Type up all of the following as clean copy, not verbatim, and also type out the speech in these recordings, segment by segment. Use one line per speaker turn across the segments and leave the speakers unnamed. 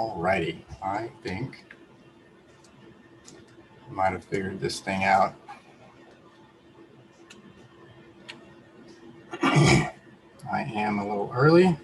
Alrighty, I think I might have figured this thing out. I am a little early.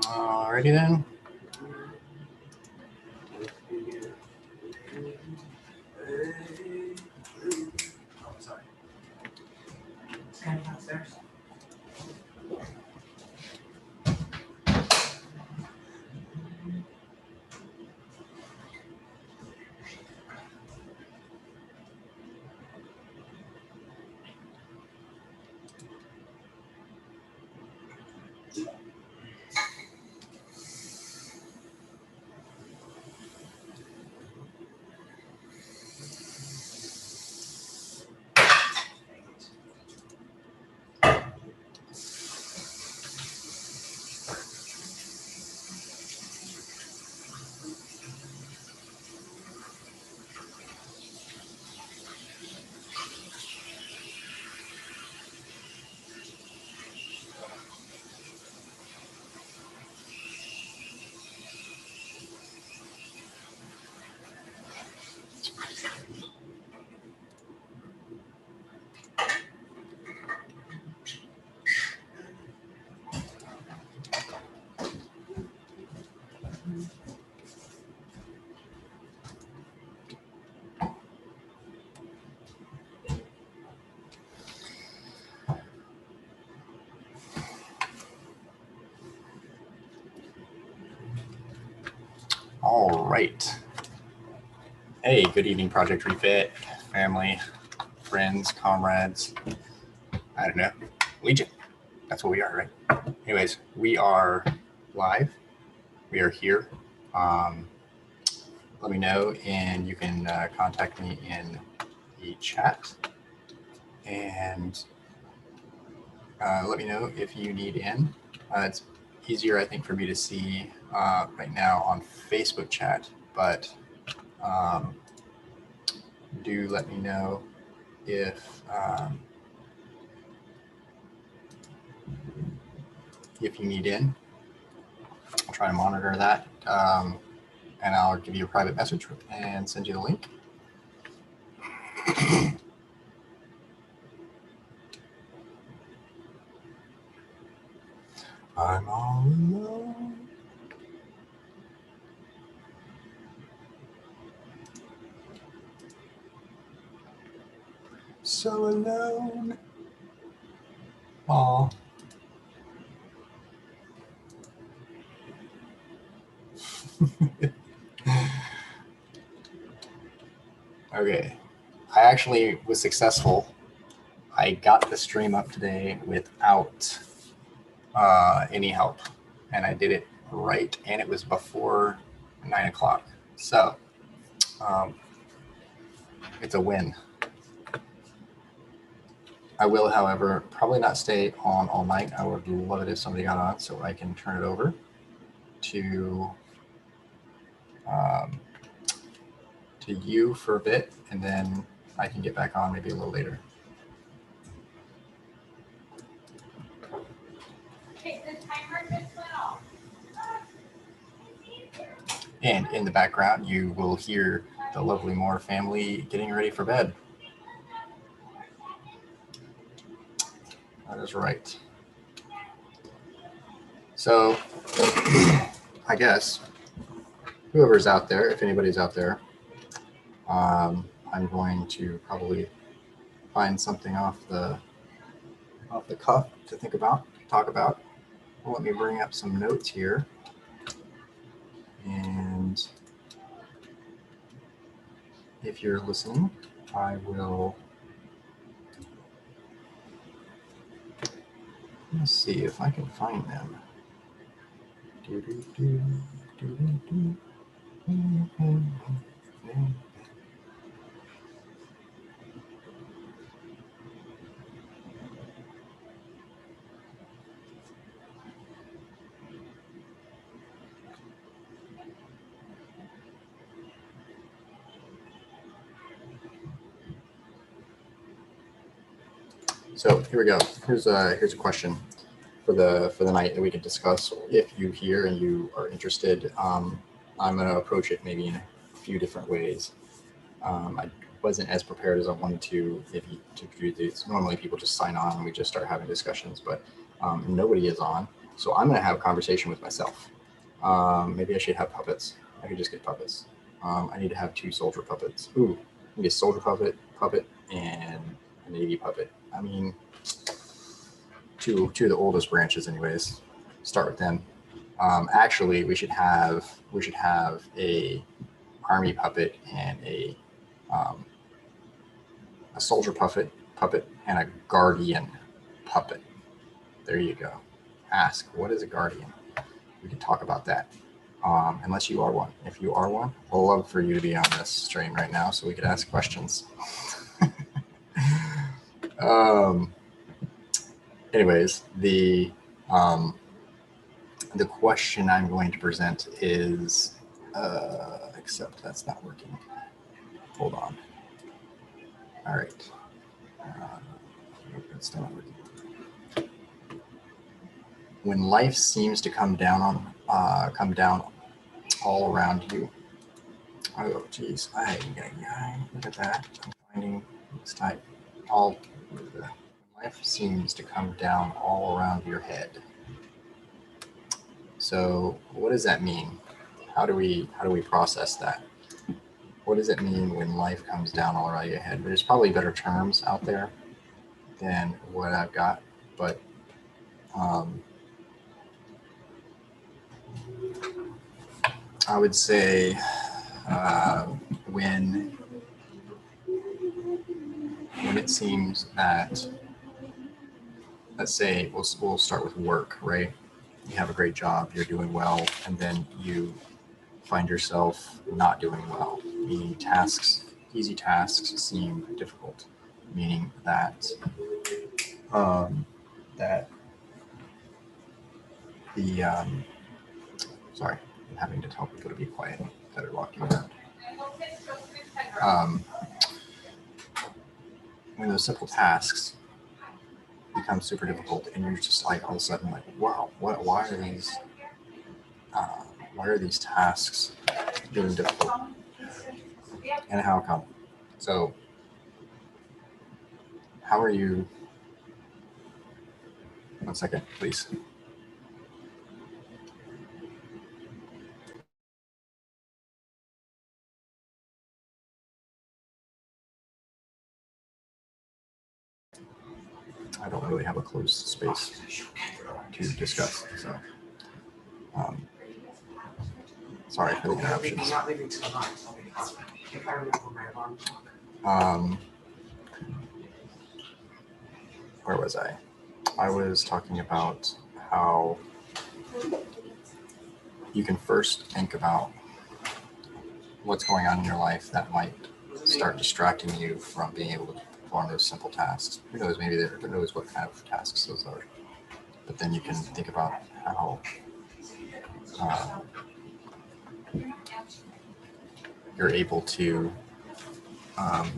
Alrighty then. All right. Hey, good evening, Project Refit, family, friends, comrades. I don't know, Legion. That's what we are, right? Anyways, we are live. We are here. Let me know, and you can contact me in the chat. And let me know if you need in. It's easier, I think, for me to see right now on Facebook chat, but do let me know if you need in. I'll try to monitor that, and I'll give you a private message and send you the link. I'm all alone. So alone. Aw. Okay. I actually was successful. I got the stream up today without any help, and I did it right, and it was before 9 o'clock. So it's a win. I will, however, probably not stay on all night. I would love it if somebody got on so I can turn it over to you for a bit, and then I can get back on maybe a little later. And in the background, you will hear the lovely Moore family getting ready for bed. That is right. So I guess whoever's out there, if anybody's out there, I'm going to probably find something off the cuff to think about, to talk about. Well, let me bring up some notes here. And if you're listening, I will, let's see if I can find them. So here we go. Here's a question for the night that we can discuss. If you hear and you are interested, I'm going to approach it maybe in a few different ways. I wasn't as prepared as I wanted to do these. Normally people just sign on and we just start having discussions, but nobody is on. So I'm going to have a conversation with myself. Maybe I should have puppets. I could just get puppets. I need to have 2 soldier puppets. Ooh, maybe a soldier puppet, and a navy puppet. I mean, two of the oldest branches, anyways. Start with them. Actually, we should have a army puppet and a soldier puppet, and a guardian puppet. There you go. Ask, what is a guardian? We can talk about that. Unless you are one. If you are one, I'd love for you to be on this stream right now so we could ask questions. Anyways, the question I'm going to present is, except that's not working. Hold on. All right. It's still not working. When life seems to come down all around you. Oh, geez. Look at that. I'm finding this type. Life seems to come down all around your head. So what does that mean? How do we process that? What does it mean when life comes down all around your head? There's probably better terms out there than what I've got, but I would say when it seems that, let's say we'll start with work, right? You have a great job, you're doing well, and then you find yourself not doing well, meaning easy tasks seem difficult, meaning that sorry, I'm having to tell people to be quiet that are walking around. When those simple tasks become super difficult, and you're just like all of a sudden like, wow, why are these tasks being difficult, and how come? So, how are you? 1 second, please. I don't really have a closed space to discuss, so sorry for the interruptions. Where was I? I was talking about how you can first think about what's going on in your life that might start distracting you from being able to perform those simple tasks. Who knows, maybe who knows what kind of tasks those are. But then you can think about how you're able to, I'm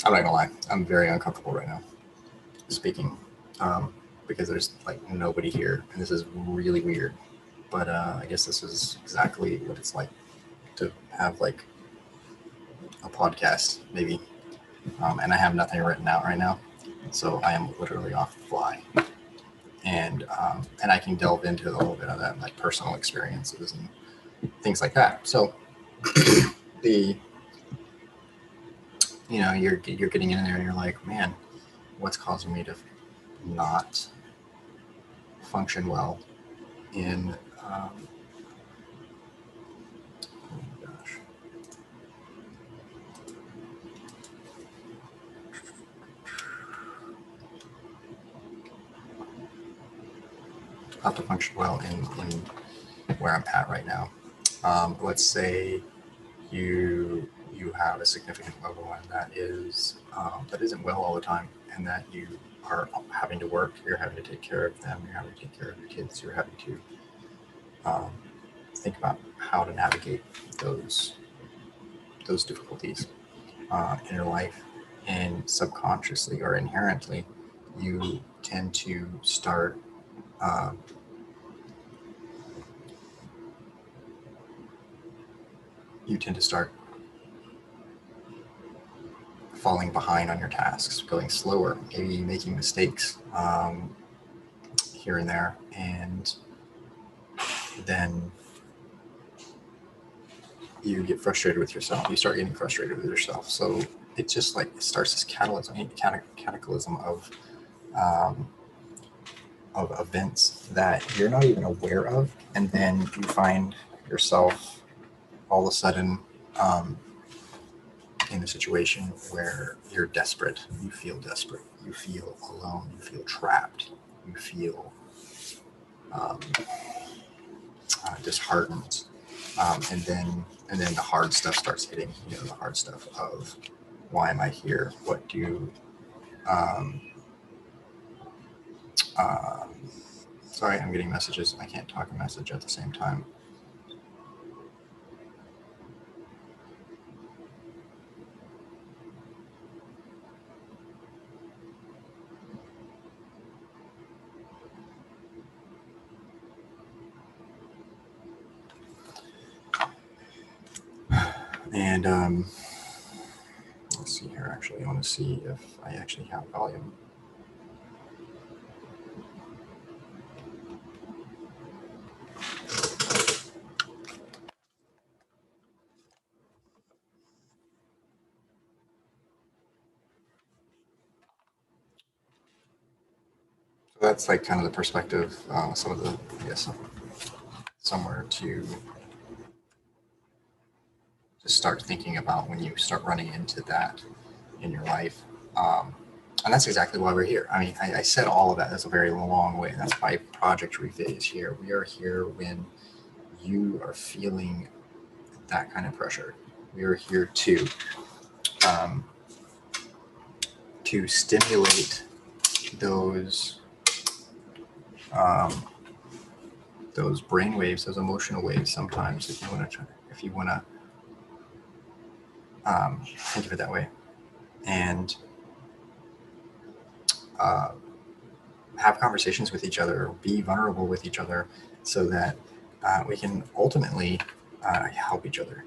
not gonna lie, I'm very uncomfortable right now speaking because there's like nobody here, and this is really weird. But I guess this is exactly what it's like to have like a podcast, maybe. And I have nothing written out right now, so I am literally off the fly. And I can delve into a little bit of that, like personal experiences and things like that. So you're getting in there and you're like, man, what's causing me to not function well in oh my gosh. Not to function well in where I'm at right now. Let's say you have a significant loved one that isn't well all the time, and that you are having to work. You're having to take care of them. You're having to take care of your kids. You're having to think about how to navigate those difficulties in your life, and subconsciously or inherently, you tend to start. You tend to start falling behind on your tasks, going slower, maybe making mistakes here and there, and then you get frustrated with yourself. You start getting frustrated with yourself. So it's just like it starts this cataclysm of events that you're not even aware of, and then you find yourself all of a sudden in a situation where you're desperate. You feel desperate. You feel alone. You feel trapped. You feel disheartened, and then the hard stuff starts hitting. You know, the hard stuff of why am I here? What do sorry, I'm getting messages. I can't talk and message at the same time. And let's see here. Actually, I want to see if I actually have volume. So that's like kind of the perspective, some of the, I guess, somewhere to start thinking about when you start running into that in your life. And that's exactly why we're here. I mean, I said all of that. That's a very long way. That's why Project Refit is here. We are here when you are feeling that kind of pressure. We are here to stimulate those brain waves, those emotional waves. Sometimes, if you want to think of it that way, and have conversations with each other, be vulnerable with each other, so that we can ultimately help each other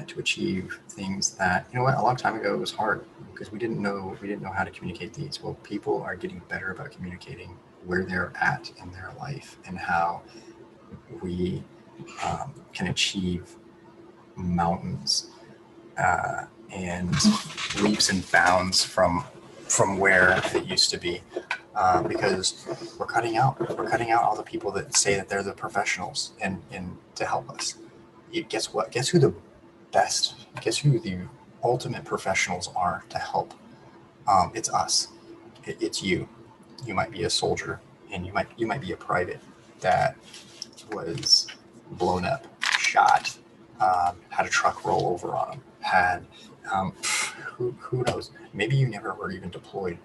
to achieve things that, you know what, a long time ago it was hard because we didn't know how to communicate these. Well, people are getting better about communicating where they're at in their life and how we can achieve mountains and leaps and bounds from where it used to be, because we're cutting out all the people that say that they're the professionals and to help us. Guess what? Guess who the ultimate professionals are to help? It's us. It's you. You might be a soldier, and you might be a private that was blown up, shot, had a truck roll over on them, had who knows? Maybe you never were even deployed,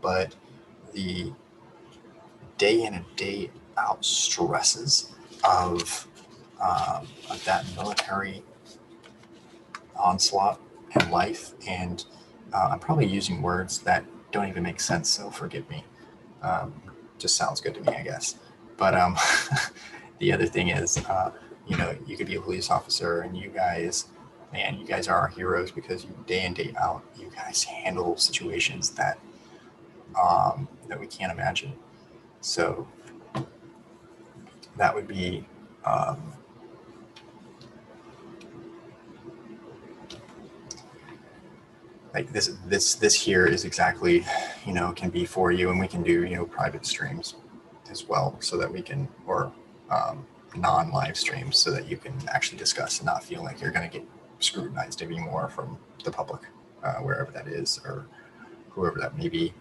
but the day in and day out stresses of that military onslaught in life, and I'm probably using words that don't even make sense, so forgive me. Just sounds good to me, I guess. But the other thing is, you could be a police officer, and you guys are our heroes because you, day in, day out, you guys handle situations that that we can't imagine. So that would be like this here is exactly, can be for you, and we can do, private streams as well, so that we can, or non-live streams, so that you can actually discuss and not feel like you're going to get scrutinized anymore from the public, wherever that is, or whoever that may be.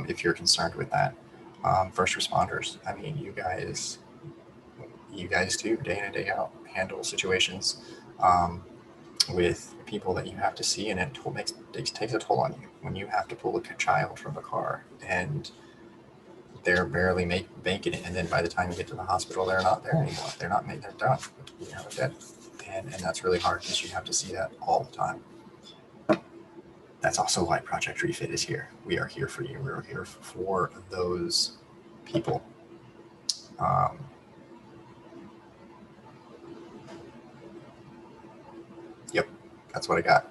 If you're concerned with that, first responders, I mean, you guys, you guys do day in and day out handle situations with people that you have to see, and it takes a toll on you when you have to pull a child from a car and they're barely making it, and then by the time you get to the hospital, they're not there anymore. They're not made. They're done. They're dead, and that's really hard because you have to see that all the time. That's also why Project Refit is here. We are here for you. We're here for those people. Yep, that's what I got.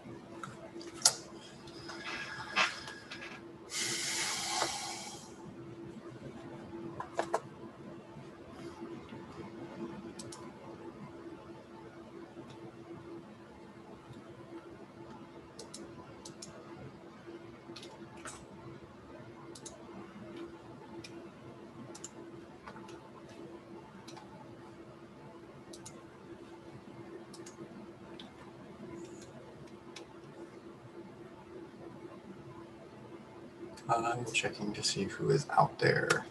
I'm checking to see who is out there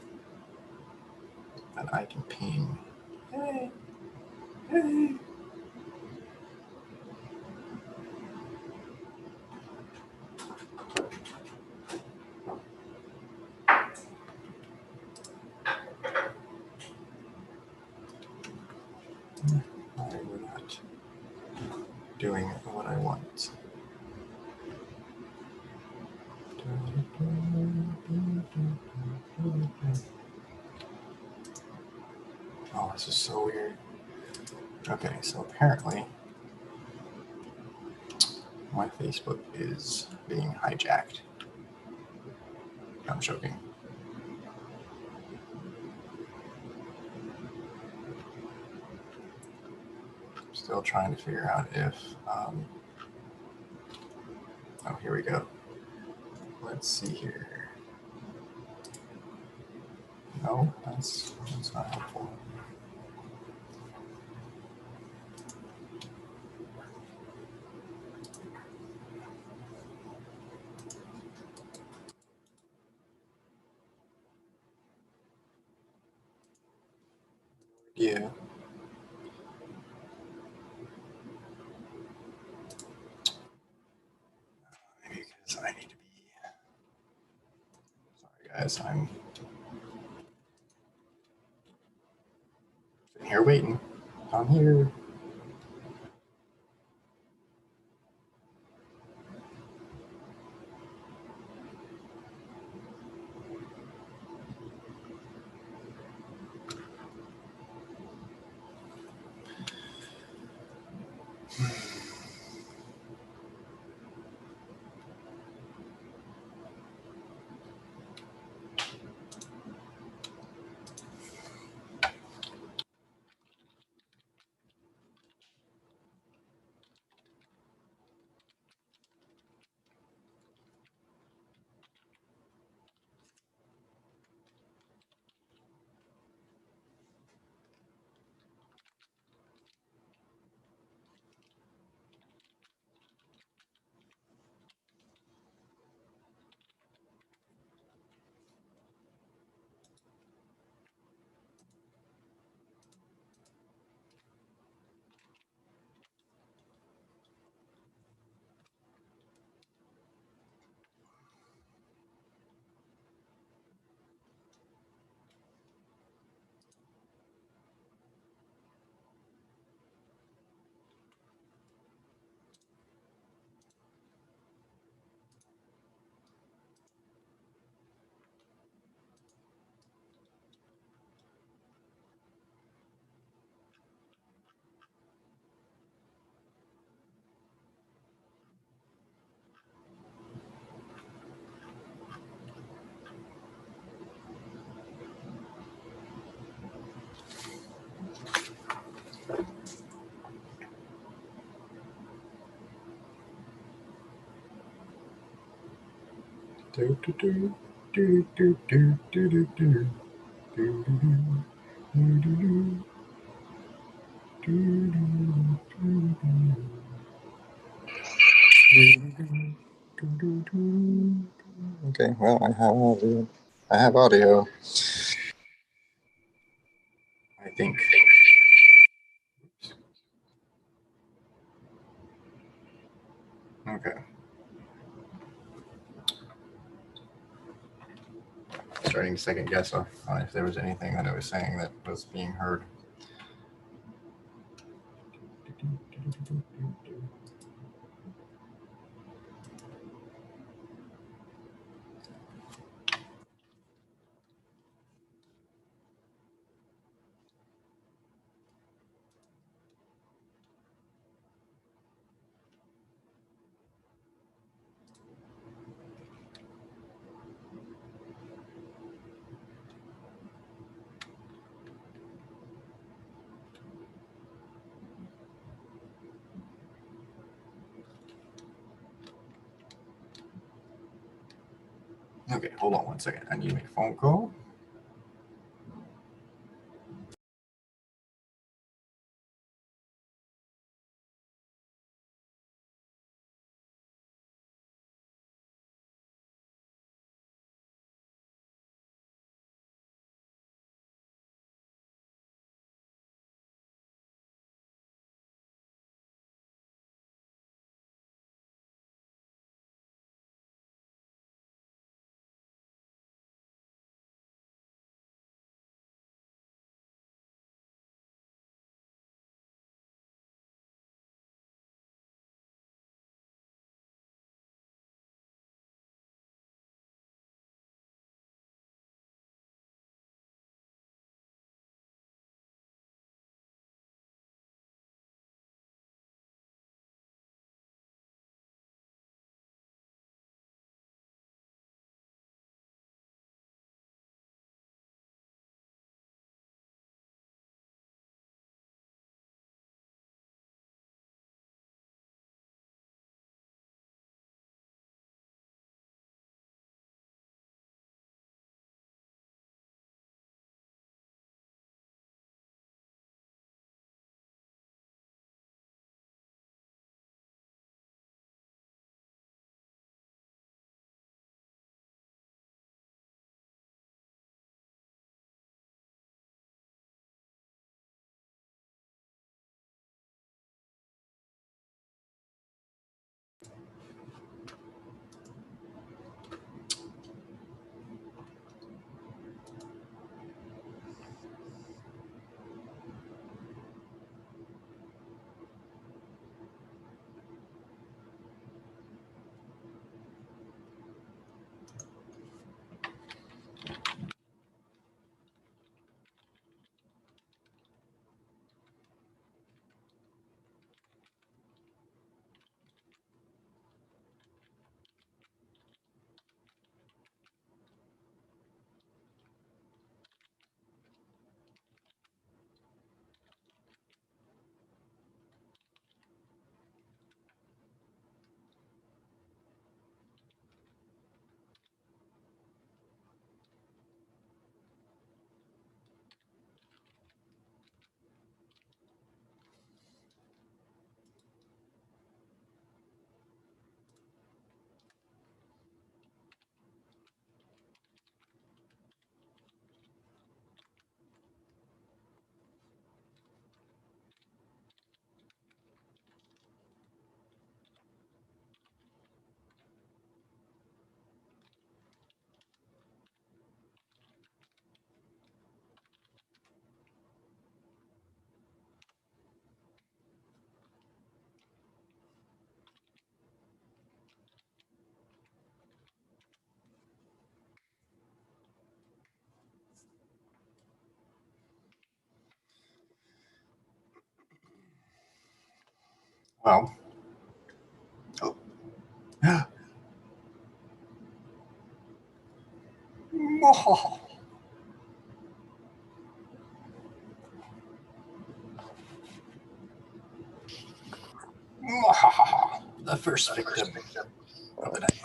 that I can ping. Hey, hey. Why are you not doing what I want? Oh, this is so weird. Okay, so apparently my Facebook is being hijacked. I'm joking. Still trying to figure out if, oh, here we go. Let's see here. No, that's not helpful. Yeah. Maybe because I need to be. Sorry, guys. I'm sitting here waiting. I'm here. Okay, well, I have audio. I think. Okay. Starting to second guess on if there was anything that I was saying that was being heard. Okay, hold on one second. I need to make a phone call. Well, oh. The first victim of the night.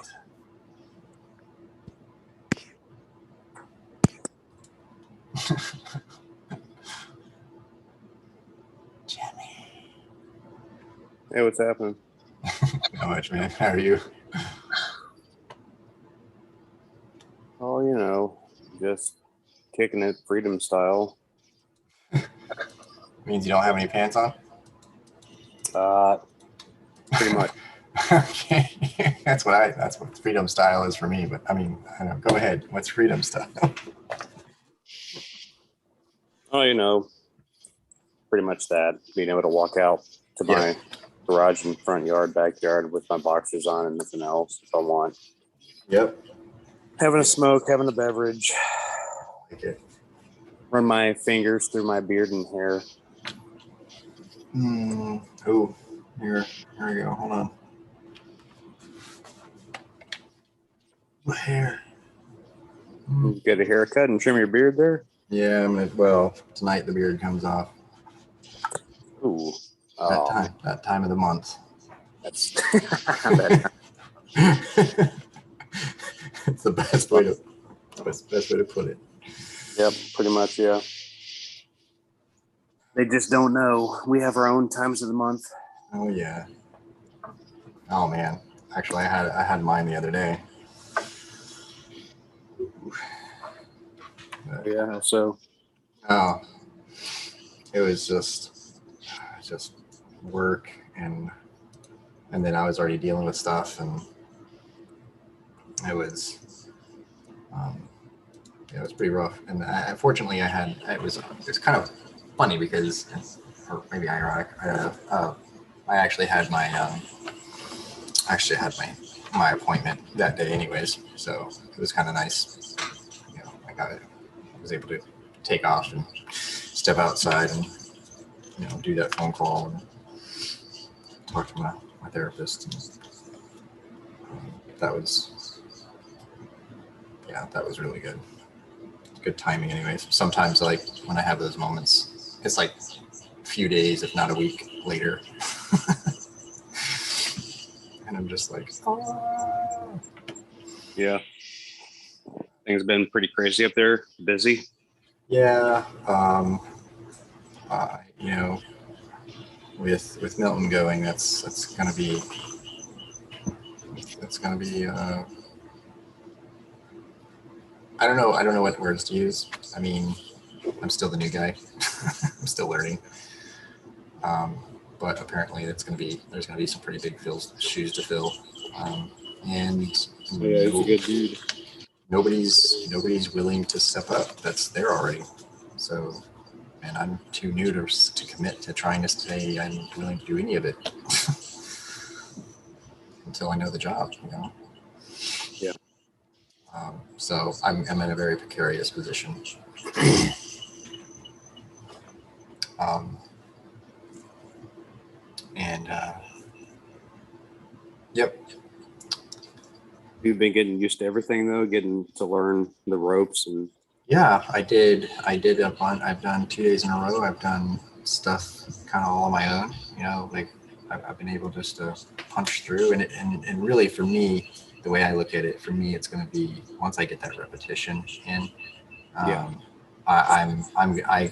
Jimmy.
Hey, what's happening?
Not much, man. How are you?
Oh, you know, just kicking it freedom style.
Means you don't have any pants on?
Pretty much.
Okay. That's what freedom style is for me. But I mean, I don't know. Go ahead. What's freedom style?
Oh, you know, pretty much that. Being able to walk out to
Yeah.
my garage and front yard, backyard with my boxers on and nothing else if I want.
Yep.
Having a smoke, having a beverage,
Like it.
run my fingers through my beard and hair.
Oh, here we go. Hold on. My hair.
Get a haircut and trim your beard there.
Yeah, well, tonight the beard comes off.
Ooh.
That time of the month.
That's
It's the best way to put it.
Yep, pretty much, yeah. They just don't know. We have our own times of the month.
Oh yeah. Oh man. Actually, I had mine the other day.
Yeah, so.
Oh, it was just work and then I was already dealing with stuff and it was it was pretty rough. And unfortunately, it was kind of funny because, or maybe ironic. I actually had my appointment that day, anyways. So it was kind of nice. You know, I was able to take off and step outside and do that phone call and talk to my therapist. And that was really good. Good timing, anyways. Sometimes, like when I have those moments, it's like a few days, if not a week later, and I'm just like, oh.
Yeah. Things have been pretty crazy up there. Busy.
Yeah. With Milton going, that's gonna be I don't know what words to use. I mean, I'm still the new guy. I'm still learning. But apparently there's going to be some pretty big shoes to fill. And
Yeah, he's a good dude.
Nobody's willing to step up. That's there already. So, and I'm too new to commit to trying to say I'm willing to do any of it until I know the job,
Yeah.
So I'm in a very precarious position. And yep.
You've been getting used to everything though, getting to learn the ropes and.
Yeah, I did I've done 2 days in a row. I've done stuff kind of all on my own, like I've been able just to punch through and really for me, the way I look at it, for me, it's going to be once I get that repetition in, I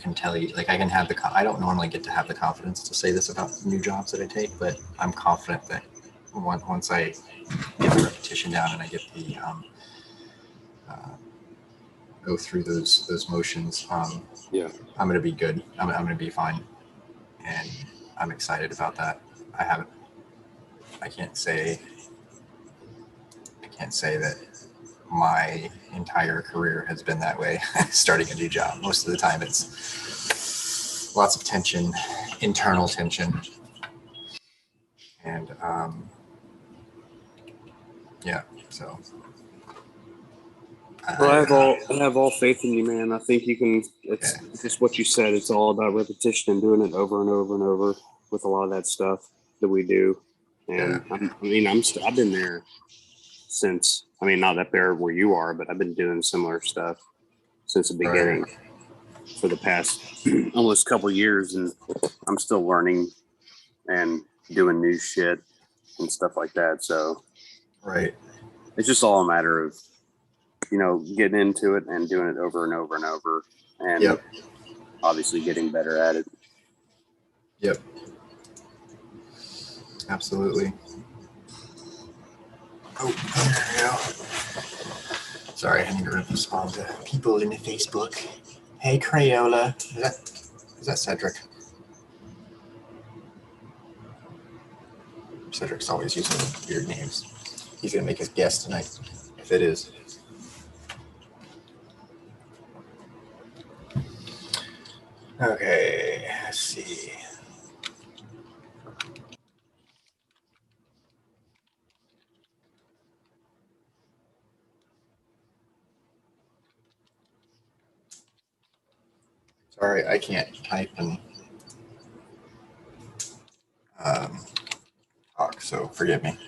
can tell you, like I can have I don't normally get to have the confidence to say this about new jobs that I take, but I'm confident that once I get the repetition down and I get the go through those motions, I'm going to be good. I'm going to be fine, and I'm excited about that. I can't say that my entire career has been that way. Starting a new job, most of the time it's lots of tension, internal tension, and so.
Well, I have all faith in you, man. I think you can. It's just what you said. It's all about repetition and doing it over and over and over with a lot of that stuff that we do. And I've been there since. I mean, not up there where you are, but I've been doing similar stuff since the beginning for the past almost couple years, and I'm still learning and doing new shit and stuff like that. So, it's just all a matter of getting into it and doing it over and over and over, and obviously getting better at it.
Yep. Absolutely. Oh, there we go. Sorry, I need to respond to people in the Facebook. Hey, Crayola. Is that Cedric? Cedric's always using weird names. He's gonna make his guess tonight, if it is. Okay, let's see. Sorry, I can't type and talk, so forgive me.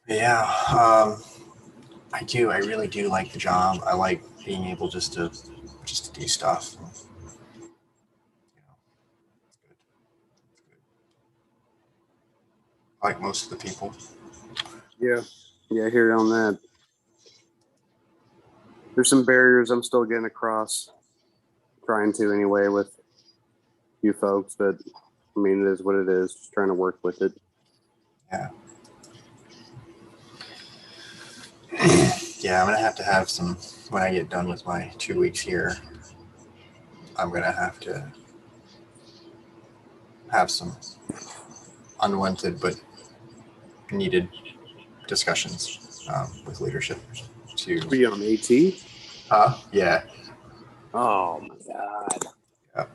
Yeah, I do. I really do like the job. I like being able just to do stuff. I like most of the people.
Yeah, I hear you on that. There's some barriers I'm still getting across, trying to anyway with you folks, but I mean, it is what it is. Just trying to work with it.
Yeah. Yeah, I'm gonna have to have some when I get done with my 2 weeks here. I'm gonna have to have some unwanted but needed discussions with leadership.
Are you on AT?
Yeah.
Oh my god.
Yeah.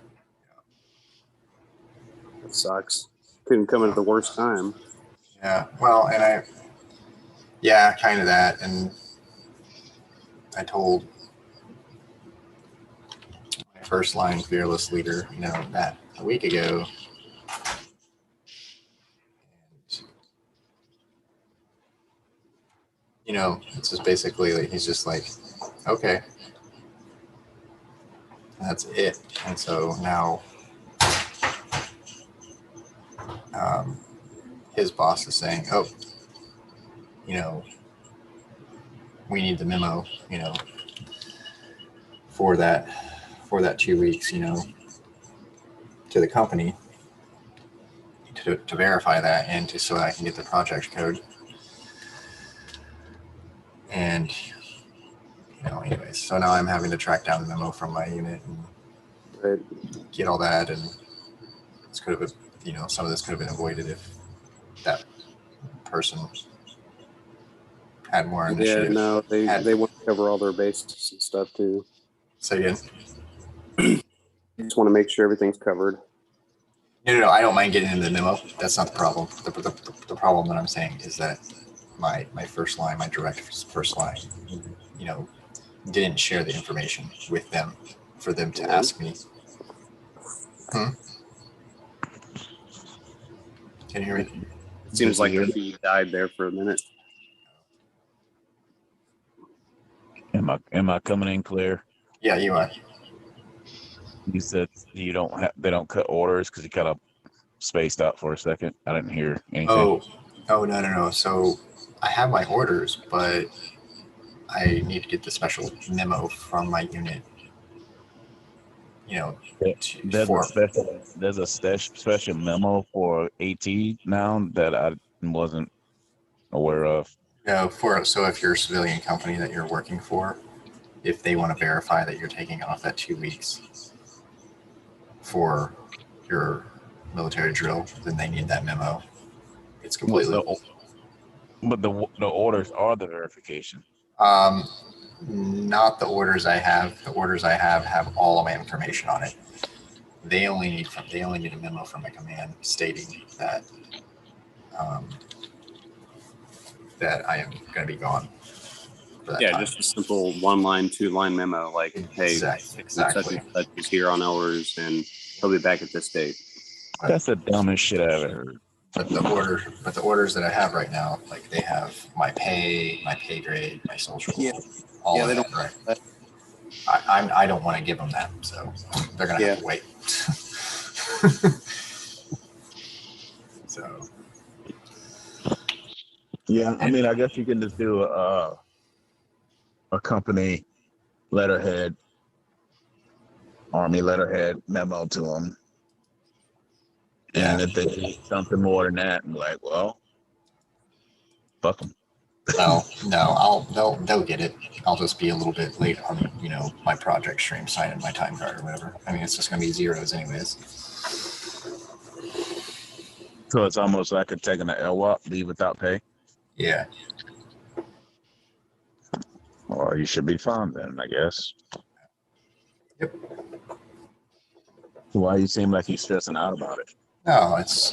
That sucks. Couldn't come at the worst time.
Yeah. Well, and kind of that. And I told my first line fearless leader, that a week ago. And, it's just basically like, he's just like, okay, that's it. And so now his boss is saying, oh, we need the memo, for that 2 weeks, to the company to verify that and so I can get the project code. And anyways, so now I'm having to track down the memo from my unit and get all that, and this could have been, some of this could have been avoided if that person had more initiative.
Yeah, no, they want to cover all their bases and stuff too.
Say again.
Just want to make sure everything's covered.
No, I don't mind getting into the memo. That's not the problem. The problem that I'm saying is that my first line, my direct first line, didn't share the information with them for them to ask me. Can you hear me?
It seems like the feed died there for a minute.
Am I coming in clear?
Yeah, you are.
You said they don't cut orders because you kind of spaced out for a second. I didn't hear anything.
Oh, no. So I have my orders, but I need to get the special memo from my unit.
There's a special memo for AT now that I wasn't aware of.
So if you're a civilian company that you're working for, if they want to verify that you're taking off that 2 weeks for your military drill, then they need that memo. It's completely.
But the orders are the verification.
Not the orders I have. The orders I have all of my information on it. They only need a memo from my command stating that that I am going to be gone.
Yeah, time. Just a simple 1-line, 2-line memo like,
exactly.
Hey, such and such is here on hours, and he'll be back at this date.
That's the dumbest shit I've ever heard.
But the orders that I have right now, like they have my pay grade, my social, all of
they
that, right? I don't want to give them that, so they're gonna have to wait. So
Yeah, I mean, I guess you can just do a company letterhead, Army letterhead memo to them. And if they need something more than that, I'm like, well, fuck them.
No, they'll get it. I'll just be a little bit late on, my project stream signing my time card or whatever. I mean, it's just gonna be zeros anyways.
So it's almost like taking an LWAP, leave without pay.
Yeah.
Or you should be fine then, I guess.
Yep.
Why you seem like you're stressing out about it?
No, it's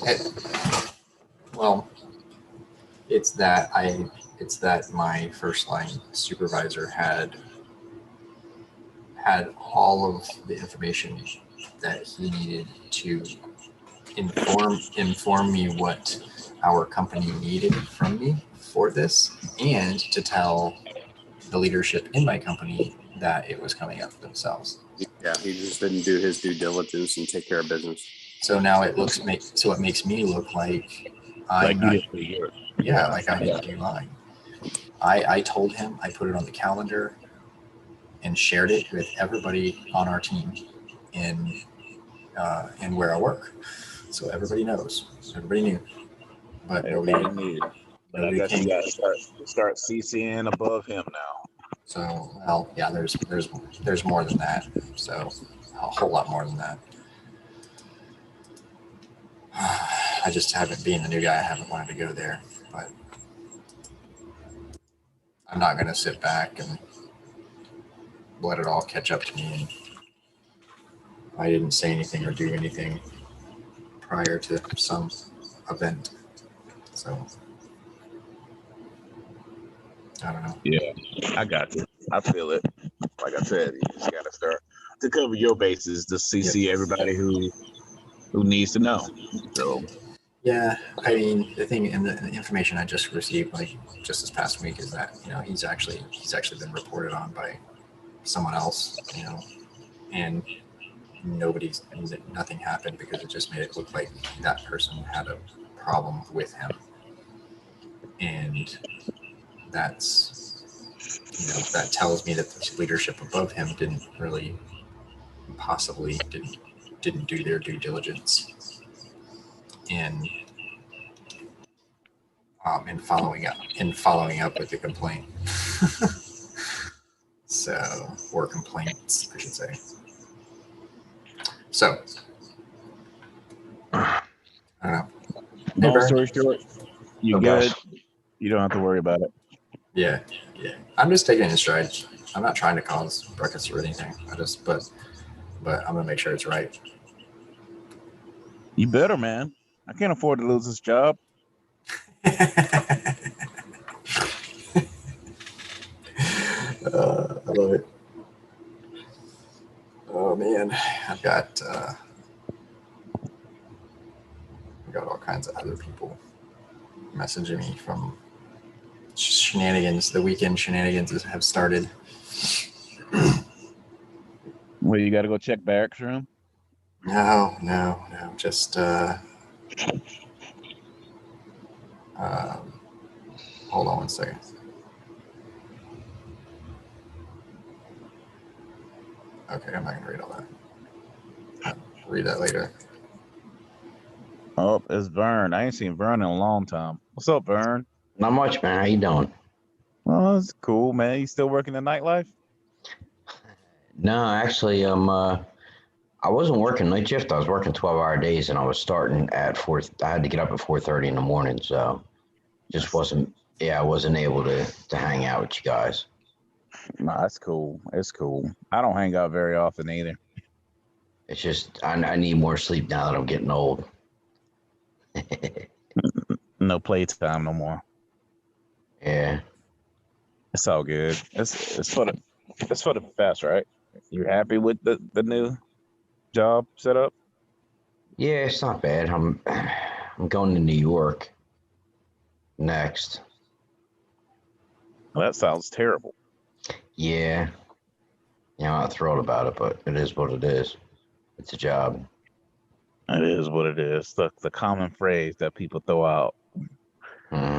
that my first line supervisor had all of the information that he needed to inform me what our company needed from me for this, and to tell the leadership in my company that it was coming up themselves.
Yeah, he just didn't do his due diligence and take care of business.
So now it makes me look like I'm not. Yeah, like I didn't do mine. I told him, I put it on the calendar and shared it with everybody on our team in where I work. So everybody knows. Everybody knew. But
everybody knew. But I guess you got to start CCing above him now.
So, well, yeah, there's more than that. So a whole lot more than that. I just haven't, being the new guy, I haven't wanted to go there. But I'm not going to sit back and let it all catch up to me. I didn't say anything or do anything prior to some event. So I don't know.
Yeah, I got you. I feel it. Like I said, you just got to start to cover your bases to CC everybody who needs to know. So
yeah, I mean, the thing and the information I just received, like just this past week, is that he's actually been reported on by someone else, and nothing happened because it just made it look like that person had a problem with him, and that's that tells me that the leadership above him didn't do their due diligence in following up with the complaint. Or complaints, I should say. So, I don't know.
Long story short, you good. You don't have to worry about it.
Yeah. I'm just taking it in stride. I'm not trying to cause ruckus or anything. But I'm gonna make sure it's right.
You better, man. I can't afford to lose this job.
I love it. Oh man, I've got all kinds of other people messaging me from shenanigans. The weekend shenanigans have started.
Well, you got to go check barracks room?
No. Just hold on one second. Okay, I'm not gonna read all that. I'll read that later.
Oh, it's Vern. I ain't seen Vern in a long time. What's up, Vern?
Not much, man. How you doing?
Oh, that's cool, man. You still working the nightlife?
No, actually, I wasn't working night shift. I was working 12-hour days, and I was starting at 4. I had to get up at 4:30 in the morning, so just wasn't. Yeah, I wasn't able to hang out with you guys.
Nah, that's cool. It's cool. I don't hang out very often either.
It's just I need more sleep now that I'm getting old.
No playtime no more.
Yeah.
It's all good. It's for the best, right? You happy with the new job setup?
Yeah, it's not bad. I'm going to New York next.
Well, that sounds terrible.
Yeah. Yeah, I'm not thrilled about it, but it is what it is. It's a job.
It is what it is. The common phrase that people throw out
Hmm.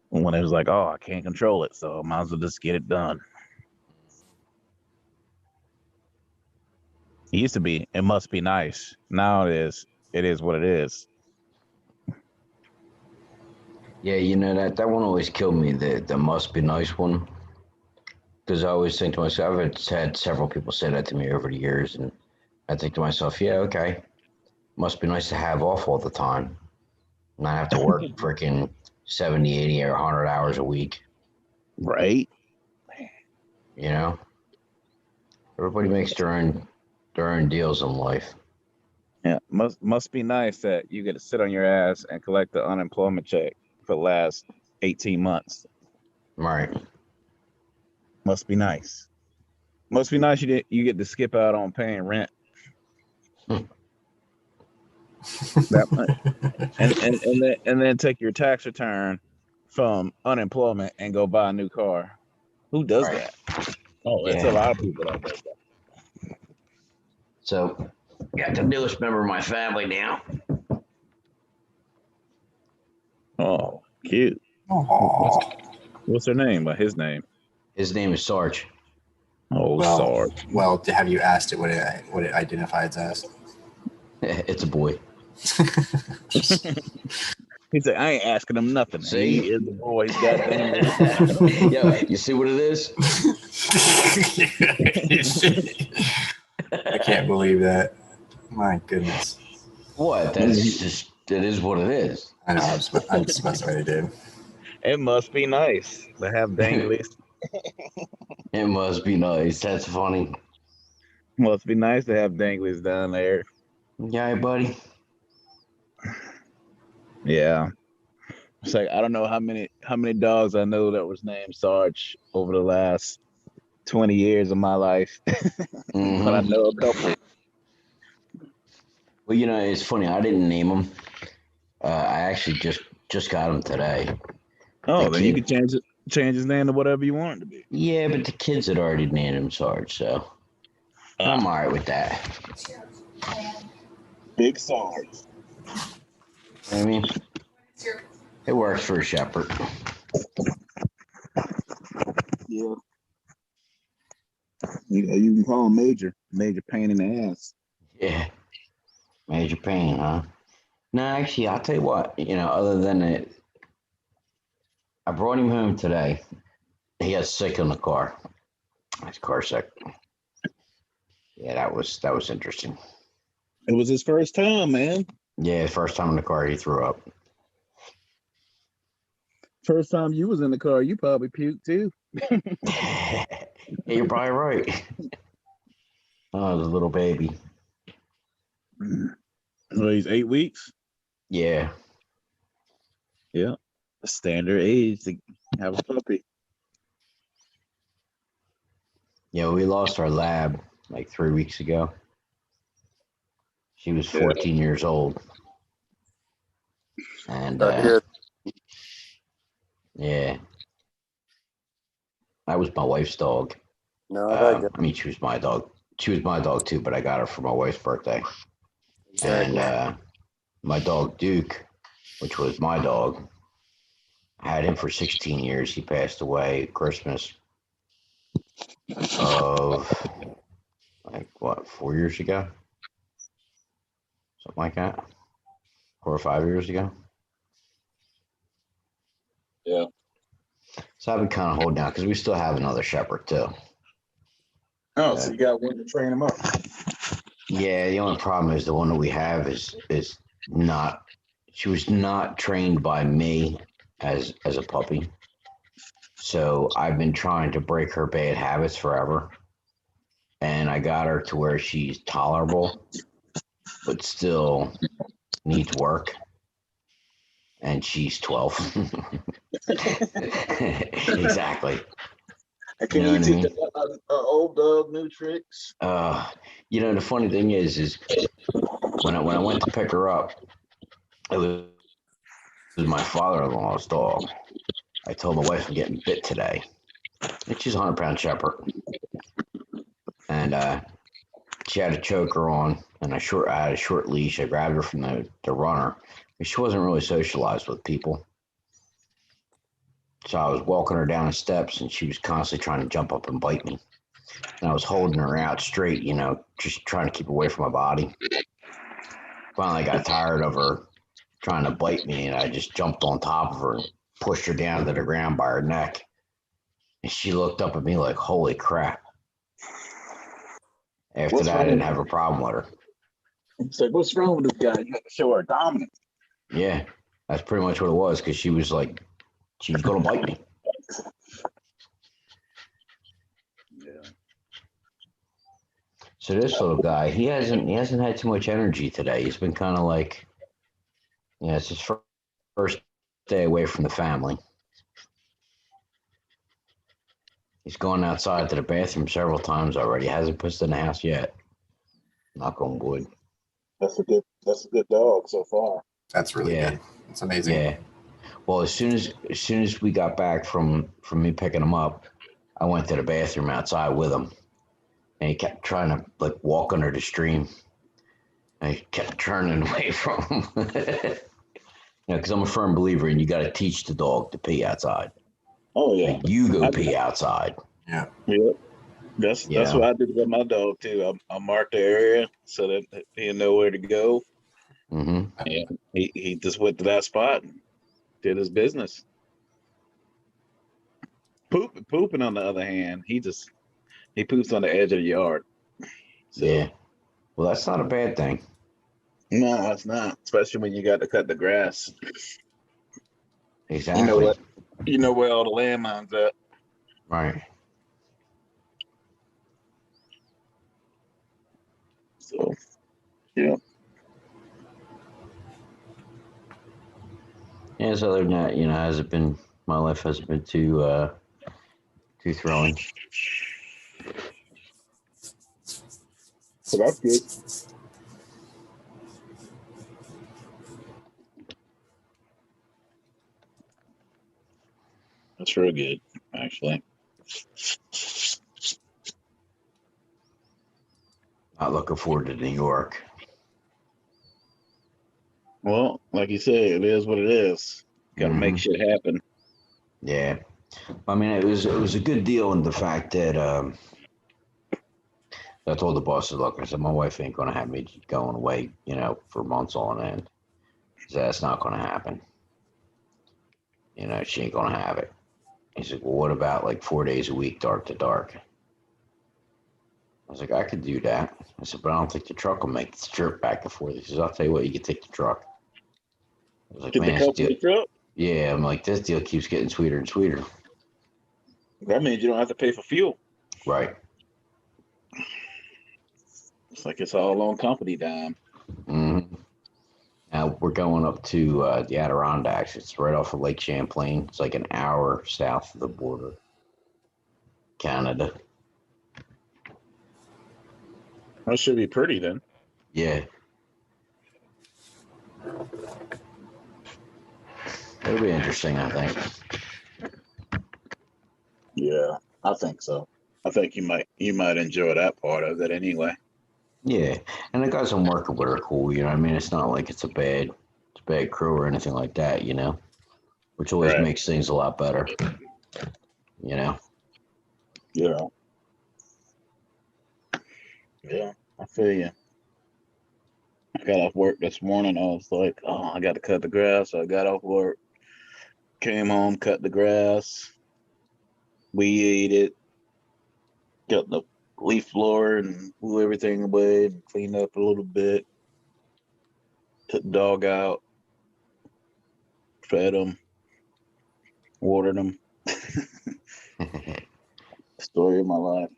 when it was like, "Oh, I can't control it, so I might as well just get it done." It used to be, "It must be nice." Now it is what it is.
Yeah, that one always killed me. The must be nice one, because I always think to myself, I've had several people say that to me over the years, and I think to myself, yeah, okay, must be nice to have off all the time, not have to work freaking 70, 80, or 100 hours a week.
Right?
You know, everybody makes their own deals in life.
Yeah. Must be nice that you get to sit on your ass and collect the unemployment check for the last 18 months.
Right.
Must be nice. Must be nice you get to skip out on paying rent that much. And then take your tax return from unemployment and go buy a new car. Who does
Right.
that? Oh, it's a
Yeah.
lot of people that does that.
So, got the newest member of my family now.
Oh, cute. What's
Aw.
what's her name? His name.
His name is Sarge.
Oh,
Well,
Sarge.
well, have you asked it what it identifies as?
It's a boy.
He said, I ain't asking him nothing.
See?
He is the boy. He's goddamn.
Yo, you see what it is?
I can't believe that. My goodness.
What? That's just, it is what it is.
I know. I'm just messing with you, dude.
It must be nice to have danglies.
It must be nice. That's funny.
Must be nice to have danglies down there.
Yeah, buddy.
Yeah. It's like I don't know how many dogs I know that was named Sarge over the last 20 years of my life, but I
Hmm.
know a couple.
Well, it's funny. I didn't name him. I actually just got him today. The
Oh, then you
kid.
can change his name to whatever you want it to be.
Yeah, but the kids had already named him Sarge, so I'm all right with that.
Big Sarge.
I mean, it works for a shepherd.
Yeah. You can call him Major pain in the ass.
Yeah, major pain, huh? No, actually, I'll tell you what. Other than it, I brought him home today. He got sick in the car. His car sick. Yeah, that was interesting.
It was his first time, man.
Yeah, first time in the car, he threw up.
First time you was in the car, you probably puked too.
Yeah, you're probably right. Oh, the little baby.
Well, he's 8 weeks.
Yeah,
Yeah. Standard age to have a puppy.
yeah. We lost our lab like 3 weeks ago. She was 14 years old, and yeah, that was my wife's dog.
No,
I mean, she was my dog. She was my dog too, but I got her for my wife's birthday. And my dog Duke, which was my dog, I had him for 16 years. He passed away Christmas of like what, 4 years ago, something like that, 4 or 5 years ago.
Yeah.
So I've been kind of holding out because we still have another shepherd too.
Oh, so you got one to train him up.
Yeah, the only problem is the one that we have is not. She was not trained by me as a puppy. So I've been trying to break her bad habits forever. And I got her to where she's tolerable, but still needs work. And she's 12. Exactly.
Can
You know
you
what I
teach
mean?
an old dog new tricks?
The funny thing is when I went to pick her up, it was my father-in-law's dog. I told my wife I'm getting bit today. And she's a 100-pound shepherd. And she had a choker on and I had a short leash. I grabbed her from the runner. She wasn't really socialized with people. So I was walking her down the steps and she was constantly trying to jump up and bite me. And I was holding her out straight, just trying to keep away from my body. Finally, I got tired of her trying to bite me, and I just jumped on top of her and pushed her down to the ground by her neck. And she looked up at me like, holy crap. After that, I didn't have a problem with her.
It's like, what's wrong with this guy? You got to show her dominance.
Yeah, that's pretty much what it was, because she was going to bite me.
Yeah.
So this little guy, he hasn't had too much energy today. He's been kind of like, it's his first day away from the family. He's gone outside to the bathroom several times already. Hasn't pissed in the house yet. Knock on wood.
That's a good dog so far.
That's really good. It's amazing.
Yeah. Well, as soon as we got back from me picking him up, I went to the bathroom outside with him, and he kept trying to walk under the stream. And he kept turning away from him. Because I'm a firm believer in you got to teach the dog to pee outside.
Oh yeah.
You go pee outside.
Yeah.
Yep. That's what I did with my dog too. I marked the area so that he'll know where to go.
Mm-hmm.
And he just went to that spot and did his business. Pooping on the other hand, he poops on the edge of the yard. So,
yeah. Well, that's not a bad thing.
No, it's not. Especially when you got to cut the grass.
Exactly.
You know where all the landmines at.
Right.
So, yeah.
Yeah, so other than that, my life hasn't been too thrilling.
So that's good. That's real good, actually.
Not looking forward to New York.
Well, like you said, it is what it is. Got to make shit happen.
Yeah. I mean, it was a good deal in the fact that I told the bosses, look, I said, my wife ain't going to have me going away, for months on end. He said, that's not going to happen. She ain't going to have it. He said, well, what about 4 days a week, dark to dark? I was like, I could do that. I said, but I don't think the truck will make the trip back and forth. He says, I'll tell you what, you can take the truck. I was like,
Get
man,
the company truck?
Yeah, I'm like, this deal keeps getting sweeter and sweeter.
That means you don't have to pay for fuel.
Right.
It's like it's all on company dime.
Mm-hmm. Now we're going up to the Adirondacks. It's right off of Lake Champlain. It's like an hour south of the border, Canada.
That should be pretty then.
Yeah. It'll be interesting, I think.
Yeah, I think so. I think you might enjoy that part of it anyway.
Yeah, and the guys I'm working with are cool. I mean, it's not like it's a bad crew or anything like that. Which always makes things a lot better.
Yeah. Yeah, I feel you. I got off work this morning. I was like, oh, I got to cut the grass. So I got off work, came home, cut the grass, weeded it, got the leaf blower and blew everything away and cleaned up a little bit. Took the dog out, fed him, watered him. Story of my life.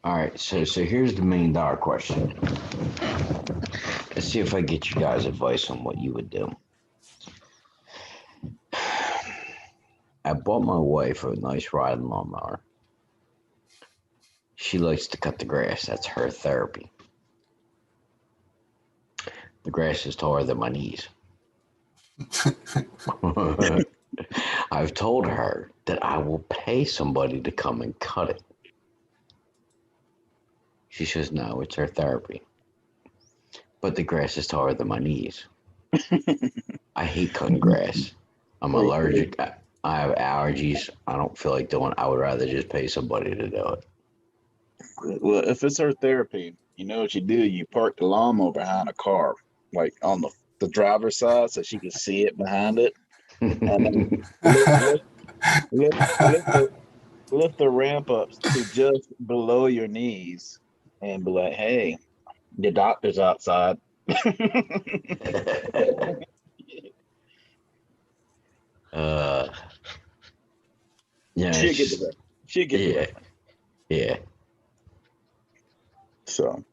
All right, so here's the $1 million question. Let's see if I get you guys advice on what you would do. I bought my wife a nice riding lawnmower. She likes to cut the grass. That's her therapy. grass is taller than my knees. I've told her that I will pay somebody to come and cut it. She says, no, it's her therapy. But the grass is taller than my knees. I hate cutting grass. I'm allergic. I have allergies. I don't feel like doing. I would rather just pay somebody to do it.
Well, if it's her therapy, you know what you do? You park the lawnmower behind a car, like on the driver's side, so she can see it behind it, and then lift the ramp up to just below your knees, and be like, "Hey, the doctor's outside."
Yeah,
She'll get to that. She'll get to that.
Yeah.
So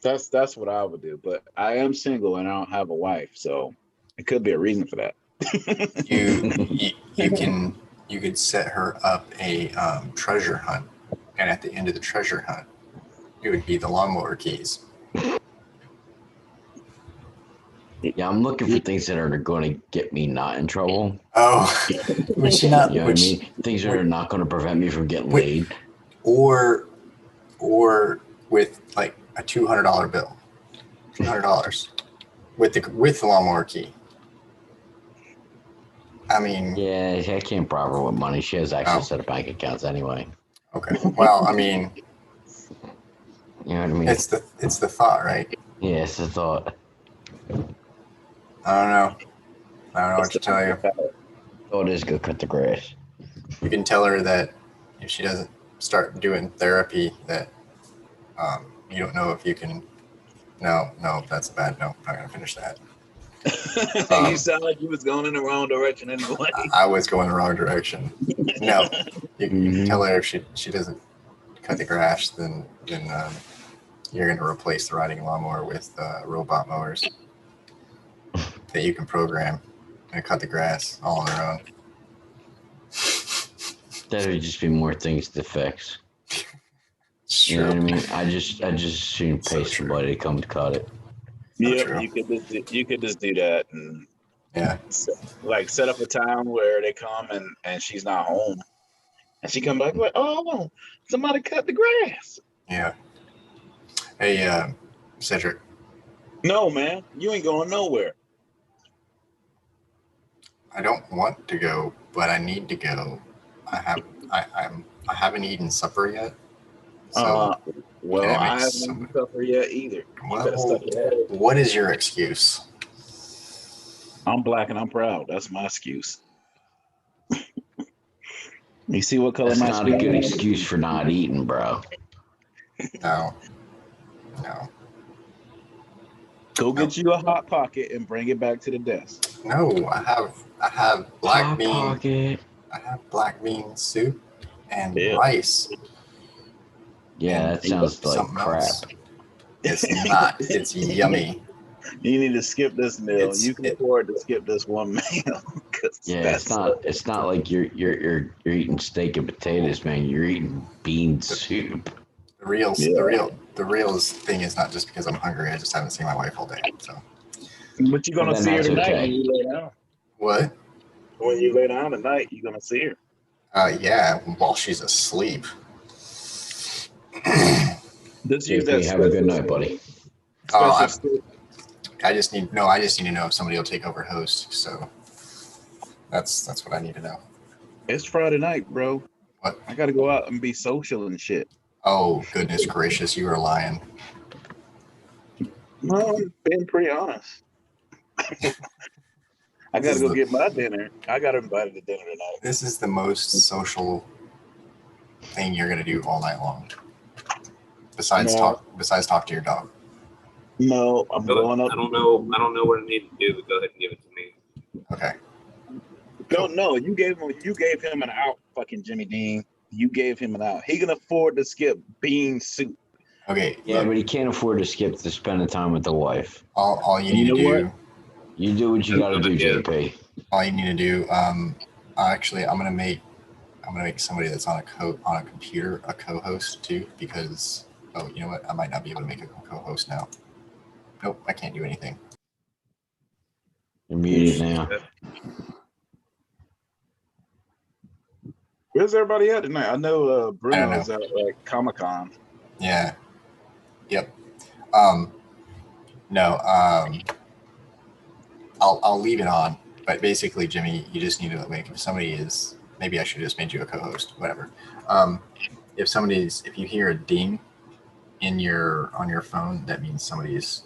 that's what I would do. But I am single and I don't have a wife, so it could be a reason for that.
You could set her up a treasure hunt, and at the end of the treasure hunt, it would be the lawnmower keys.
Yeah, I'm looking for things that are going to get me not in trouble.
Oh, would she not?
You know what I mean? Things that are not going to prevent me from getting laid.
Or with like a $200 bill, $200 with the lawnmower key. I mean,
yeah, I can't bribe her with money. She has access to the bank accounts anyway.
Okay. Well, I mean,
you know what I mean?
It's the thought, right?
Yeah, it's the thought.
I don't know what to tell you.
Oh, it is go cut the grass.
You can tell her that if she doesn't start doing therapy, that you don't know if you can. No, that's bad. No, I'm not gonna finish that.
You sound like you was going in the wrong direction anyway.
I was going the wrong direction. No, you can tell her if she doesn't cut the grass, then you're going to replace the riding lawnmower with robot mowers that you can program and cut the grass all on their own.
That would just be more things to fix.
Sure.
You know what I mean? I just shouldn't pay somebody to come to cut it.
Yeah, you could just do that and set up a time where they come and she's not home, and she come back like, oh, somebody cut the grass.
Yeah. Hey, Cedric.
No, man, you ain't going nowhere.
I don't want to go, but I need to go. I haven't eaten supper yet. So
well, I haven't eaten supper yet either.
What is your excuse?
I'm black and I'm proud. That's my excuse. You see what color
That's
my
not
skin
a good
is?
excuse for not eating, bro.
No.
Go get you a hot pocket and bring it back to the desk.
No, I have black
hot
bean.
Pocket.
I have black bean soup and rice.
Yeah, that sounds like crap.
Else. It's not. It's yummy.
You need to skip this meal. You can afford to skip this one meal.
Yeah,
it's not like you're eating steak and potatoes, man. You're eating bean soup.
The real thing is not just because I'm hungry. I just haven't seen my wife all day. So.
But you're gonna see her tonight when you lay down.
What?
When you lay down tonight, you're gonna see her.
Yeah, while she's asleep.
Just use that.
Have a good night, buddy.
I just need to know if somebody will take over host. So that's what I need to know.
It's Friday night, bro.
What?
I gotta go out and be social and shit.
Oh, goodness gracious, you are lying.
No, I'm being pretty honest. I gotta go get my dinner. I got invited to dinner tonight.
This is the most social thing you're gonna do all night long. Besides talk to your dog.
No, I'm going up.
I don't know what I need to do, but go ahead and give it to me.
Okay.
Don't know. You gave him an out, fucking Jimmy Dean. You gave him an out. He can afford to skip bean soup.
Okay.
Yeah, but he can't afford to skip to spending time with the wife.
All you need to do.
You do what you got to do, JP.
All you need to do. Actually, I'm gonna make somebody that's on a computer a co-host too, because you know what? I might not be able to make a co-host now. Nope, I can't do anything.
You're muted now.
Where's everybody at tonight? I know
I don't know.
Bruno's at like Comic-Con.
Yeah. Yep. No. I'll leave it on. But basically, Jimmy, you just need to like if somebody is maybe I should have just made you a co-host, whatever. If you hear a ding on your phone, that means somebody's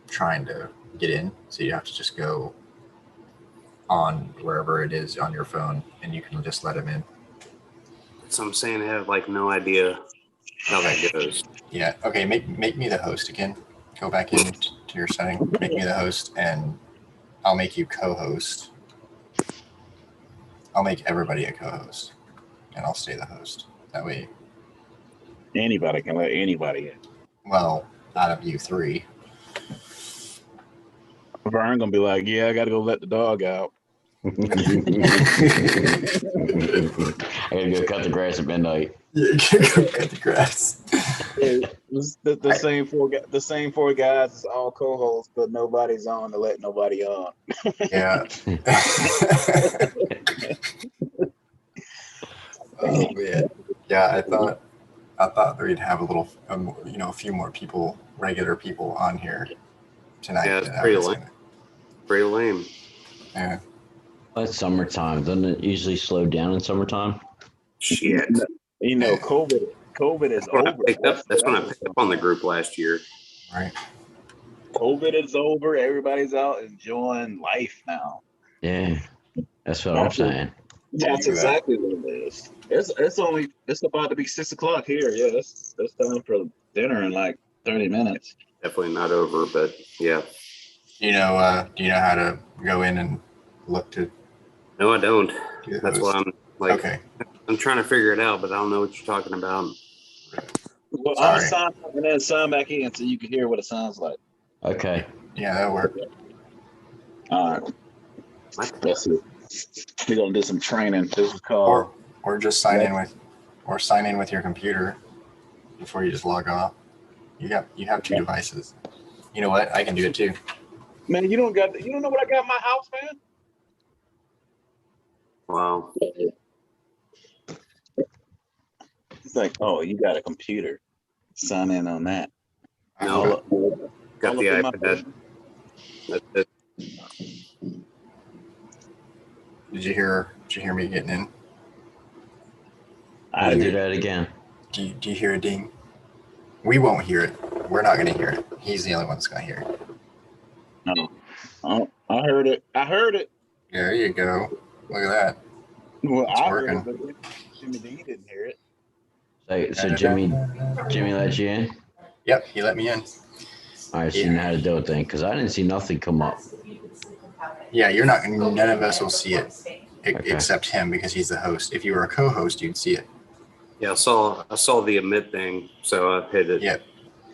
trying to get in. So you have to just go on wherever it is on your phone, and you can just let them in.
So I'm saying I have like no idea how that goes.
Yeah. Okay. Make me the host again. Go back into your setting. Make me the host, and I'll make you co-host. I'll make everybody a co-host, and I'll stay the host. That way,
Anybody can let anybody in.
well, out of you three.
Vern gonna be like, yeah, I gotta go let the dog out.
I gotta go cut the grass at midnight.
Yeah, go cut the grass.
The same four guys is all co-hosts, but nobody's on to let nobody on.
Yeah. Oh man. Yeah, I thought we'd have a little, a few more people, regular people on here tonight.
Yeah, it's pretty lame. Pretty lame.
Yeah.
Well, it's summertime. Doesn't it usually slow down in summertime?
Shit.
You know, COVID is over.
That's when I picked up on the group last year.
Right.
COVID is over. Everybody's out enjoying life now.
Yeah, that's what I'm saying.
That's exactly what it is. It's about to be 6:00 here. Yeah, it's time for dinner in like 30 minutes.
Definitely not over, but yeah.
Do you know how to go in and look to?
No, I don't.
Do
That's why I'm like,
okay.
I'm trying to figure it out, but I don't know what you're talking about.
Well,
Sorry.
I'm gonna sign up and then sign back in so you can hear what it sounds like.
Okay.
Yeah, that'll work.
All right. Let's see. We're gonna do some training. This is called
Or just sign in with your computer before you just log off. You have two devices. You know what? I can do it too.
Man, you don't know what I got in my house, man?
Wow.
It's like, oh, you got a computer. Sign in on that.
No, got
all
the
up in my
iPad. That's it.
Did you hear me getting in?
I
do that again.
Do you hear a ding? We won't hear it. We're not going to hear it. He's the only one that's going to hear it.
No. Oh, I heard it.
There you go. Look at that.
Well,
It's
I
working.
heard it, but Jimmy D didn't hear it.
So Jimmy let you in?
Yep, he let me in.
All right, so you know how to do it then, because I didn't see nothing come up.
Yeah, none of us will see it except him because he's the host. If you were a co-host, you'd see it.
Yeah, I saw the emit thing, so I hit it.
Yep.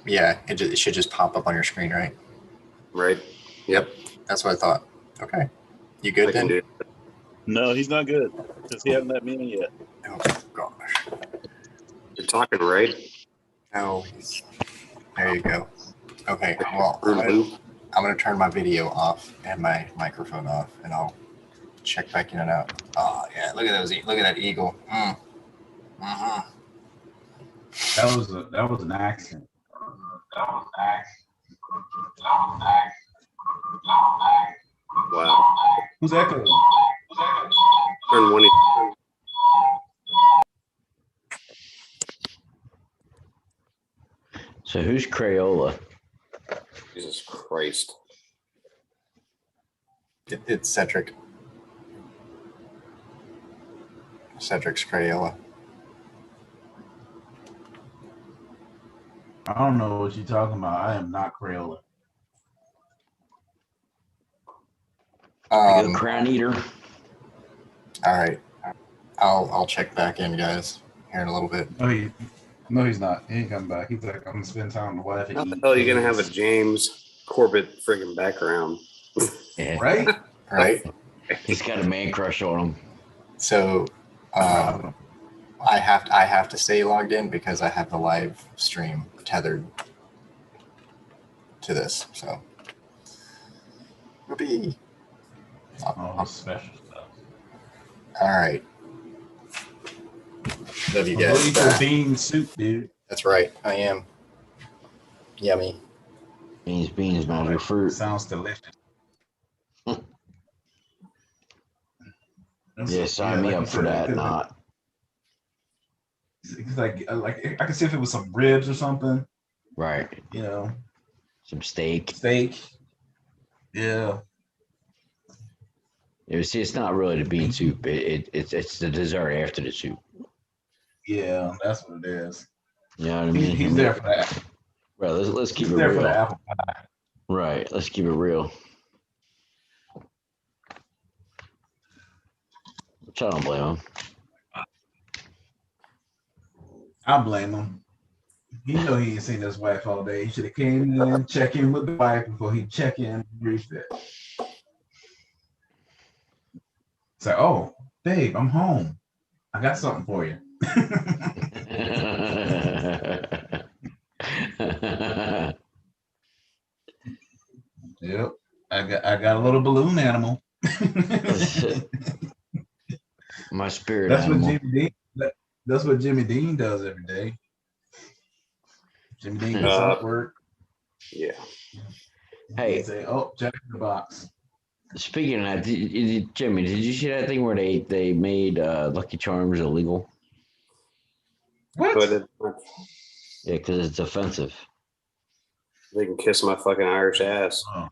Yeah, it should just pop up on your screen, right?
Right. Yep.
That's what I thought. Okay. You good then?
Do it.
No, he's not good because he hasn't let me in yet.
Oh gosh.
You're talking right.
No. There you go. Okay. Well, I'm gonna turn my video off and my microphone off, and I'll check back in and out. Oh yeah, look at that eagle. Uh-huh.
That was an accident.
Wow.
Who's echoing?
Turn one.
So who's Crayola?
Jesus Christ.
It's Cedric. Cedric's Crayola.
I don't know what you're talking about. I am not Crayola.
Crown Eater.
All right. I'll check back in, guys, here in a little bit.
No, he's not. He ain't coming back. He's like, I'm gonna spend time with the wife.
How the hell are you gonna have a James Corbett friggin' background?
Yeah.
Right?
Right.
He's got a man crush on him.
So I have to stay logged in because I have the live stream tethered to this. So whoopee.
All the special stuff.
All right. Love you
I'm
guys.
ready for bean soup, dude.
That's right. I am. Yummy.
Beans, magic fruit.
Sounds delicious.
Yeah, sign me
like
up
you
for
said,
that.
it's
Not
like I can see if it was some ribs or something,
right.
you know,
Some steak.
steak. Yeah.
You see, it's not really the bean soup. It's the dessert after the soup.
Yeah, that's what it is.
You know what I mean?
He's there for that.
Right. Let's keep
He's
it
there for
real.
the apple pie.
Right. Let's keep it real. Which I don't blame him.
I blame him. He know he ain't seen his wife all day. He should have came in, check in with the wife before he check in and refit. Say, oh, babe, I'm home. I got something for you. Yep. I got a little balloon animal.
My spirit
That's
animal.
what Jimmy Dean. That's what Jimmy Dean does every day. Jimmy Dean gets off work.
Yeah.
Hey,
say, "Oh, check the box."
Speaking of that, Jimmy, did you see that thing where they made Lucky Charms illegal?
What?
Yeah,
because it's offensive.
They can kiss my fucking Irish ass.
Oh.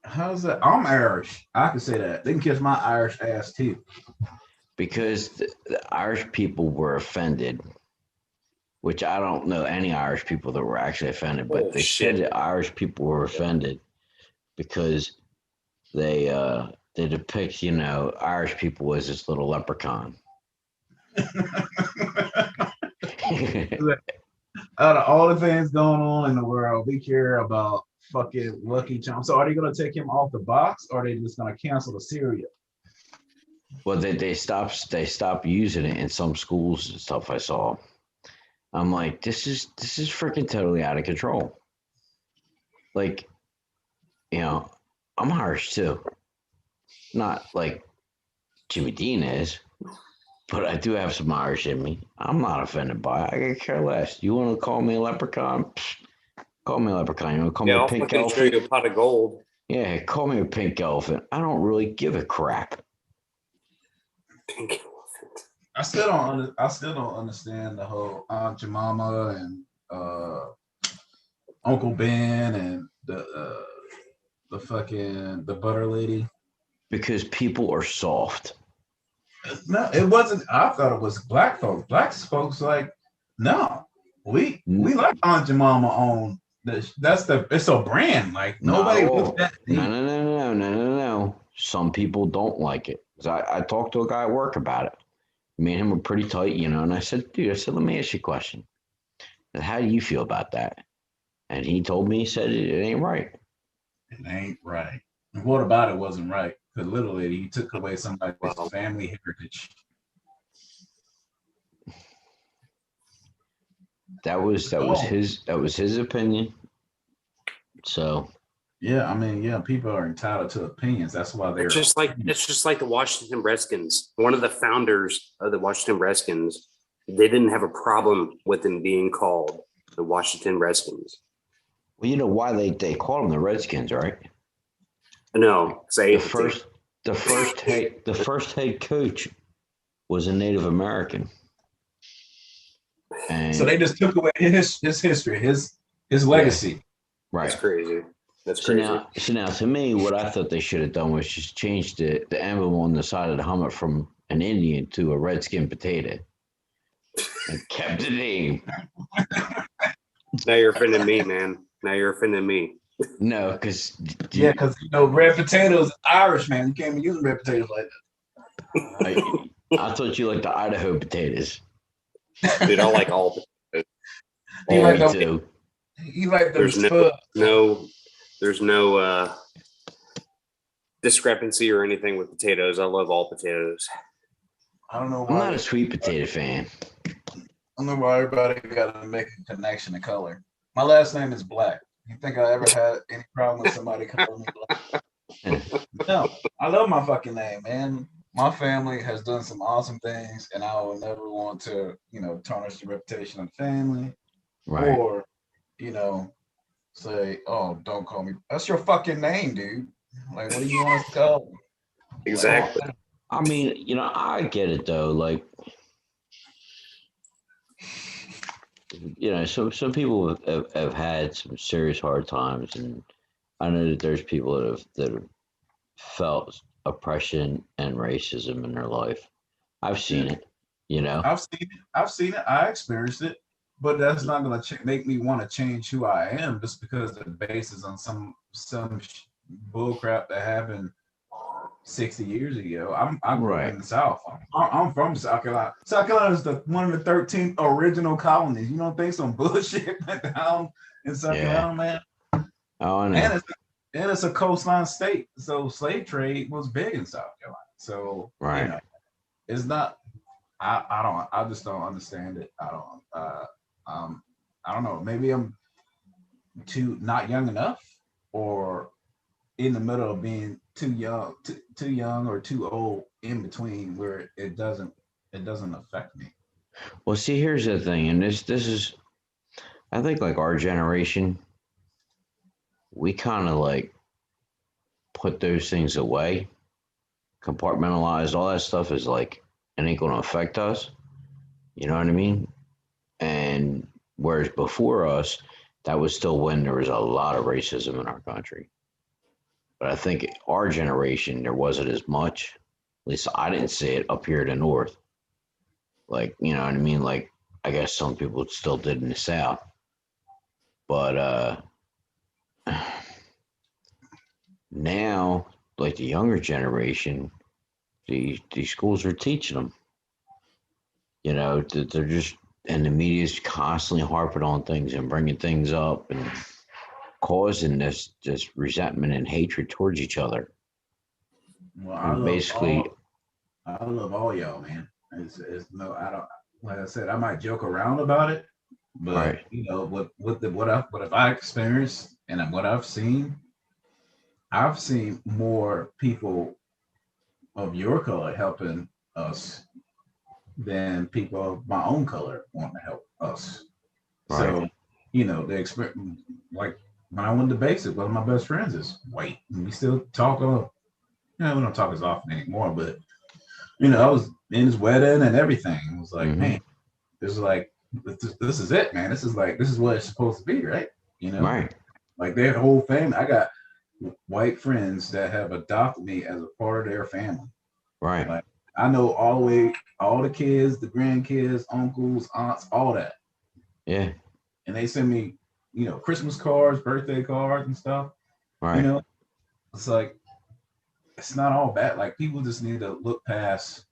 How's that? I'm Irish. I can say that. They can kiss my Irish ass too.
Because the Irish people were offended, which I don't know any Irish people that were actually offended, but they said that Irish people were offended because they depict, Irish people as this little leprechaun.
Out of all the things going on in the world, we care about fucking Lucky Charms. So are they gonna take him off the box, or are they just gonna cancel the cereal?
Well, they stopped using it in some schools and stuff. I saw. I'm like, this is freaking totally out of control. Like, I'm Irish too. Not like Jimmy Dean is, but I do have some Irish in me. I'm not offended by it. I could care less. You want to call me a leprechaun? Psh, call me a leprechaun. You want to call me a pink elephant?
Show you a pot of gold.
Yeah, call me a pink elephant. I don't really give a crap.
Pink elephant.
I still don't understand the whole Aunt Jemima and Uncle Ben and the butter lady.
Because people are soft.
No, it wasn't. I thought it was black folks. Black folks like, no, we like Aunt Jemima on this. It's a brand. Like nobody looks at
No. Some people don't like it. I talked to a guy at work about it. Me and him were pretty tight, and I said, dude, let me ask you a question. How do you feel about that? And he told me, he said, it ain't right.
It ain't right. And what about it wasn't right? Because literally he took away somebody's family heritage.
That was his opinion. So
yeah, I mean, people are entitled to opinions. That's why they're
it's just like the Washington Redskins. One of the founders of the Washington Redskins, they didn't have a problem with them being called the Washington Redskins.
Well, you know why they called them the Redskins, right?
No, say
the first head coach was a Native American. And
so they just took away his history, his legacy.
Yeah, right.
That's crazy.
So now, to me, what I thought they should have done was just change the emblem on the side of the helmet from an Indian to a redskin potato, and kept the name.
Now you're offending me, man. Now you're offending me.
No, because
red potatoes is Irish, man. You can't be using red potatoes like
that. I thought you liked the Idaho potatoes.
Dude, I like all potatoes.
You like those.
There's no discrepancy or anything with potatoes. I love all potatoes.
I don't know why.
I'm not a sweet potato fan.
I don't know why everybody got to make a connection to color. My last name is Black. You think I ever had any problem with somebody calling me Black? No, I love my fucking name, man. My family has done some awesome things, and I will never want to, tarnish the reputation of the family
Right.
or, you know, say, oh, don't call me. That's your fucking name, dude. Like, what do you want us to call you?
Exactly.
Like,
I mean, I get it though. Like, some people have had some serious hard times, and I know that there's people that have felt oppression and racism in their life. I've seen it, you know.
I've seen it. I've seen it. I experienced it. But that's not going to make me want to change who I am just because the basis on some bull crap that happened 60 years ago. I grew up
Right.
in the South. I'm from South Carolina. South Carolina is one of the 13 original colonies. You don't think some bullshit went down in South Carolina, man?
Oh, I know.
And it's a coastline state, so slave trade was big in South Carolina. So
Right.
it's not. I just don't understand it. I don't know. Maybe I'm too not young enough, or in the middle of being too young or too old in between where it doesn't affect me.
Well, see, here's the thing, and this is, I think, like our generation, we kind of like put those things away, compartmentalize all that stuff is like it ain't gonna affect us. You know what I mean? And whereas before us, that was still when there was a lot of racism in our country. But I think our generation, there wasn't as much. At least I didn't see it up here in the north. Like, you know what I mean? Like, I guess some people still did in the south. But now, like the younger generation, these schools are teaching them. They're just, and the media's constantly harping on things and bringing things up and causing this resentment and hatred towards each other.
Well,
And basically,
I love all y'all, man. It's no, I don't. Like I said, I might joke around about it, but
right,
what have I experienced and what I've seen more people of your color helping us than people of my own color want to help us.
right,
So, the experience, like when I went to basic, one of my best friends is white, and we still talk on. We don't talk as often anymore, but I was in his wedding and everything. It was like,
mm-hmm,
man, this is like, this is it, man. This is what it's supposed to be, right?
right,
Like their whole family. I got white friends that have adopted me as a part of their family.
right,
Like I know all the kids, the grandkids, uncles, aunts, all that.
yeah,
And they send me, Christmas cards, birthday cards, and stuff.
right,
It's like it's not all bad. Like people just need to look past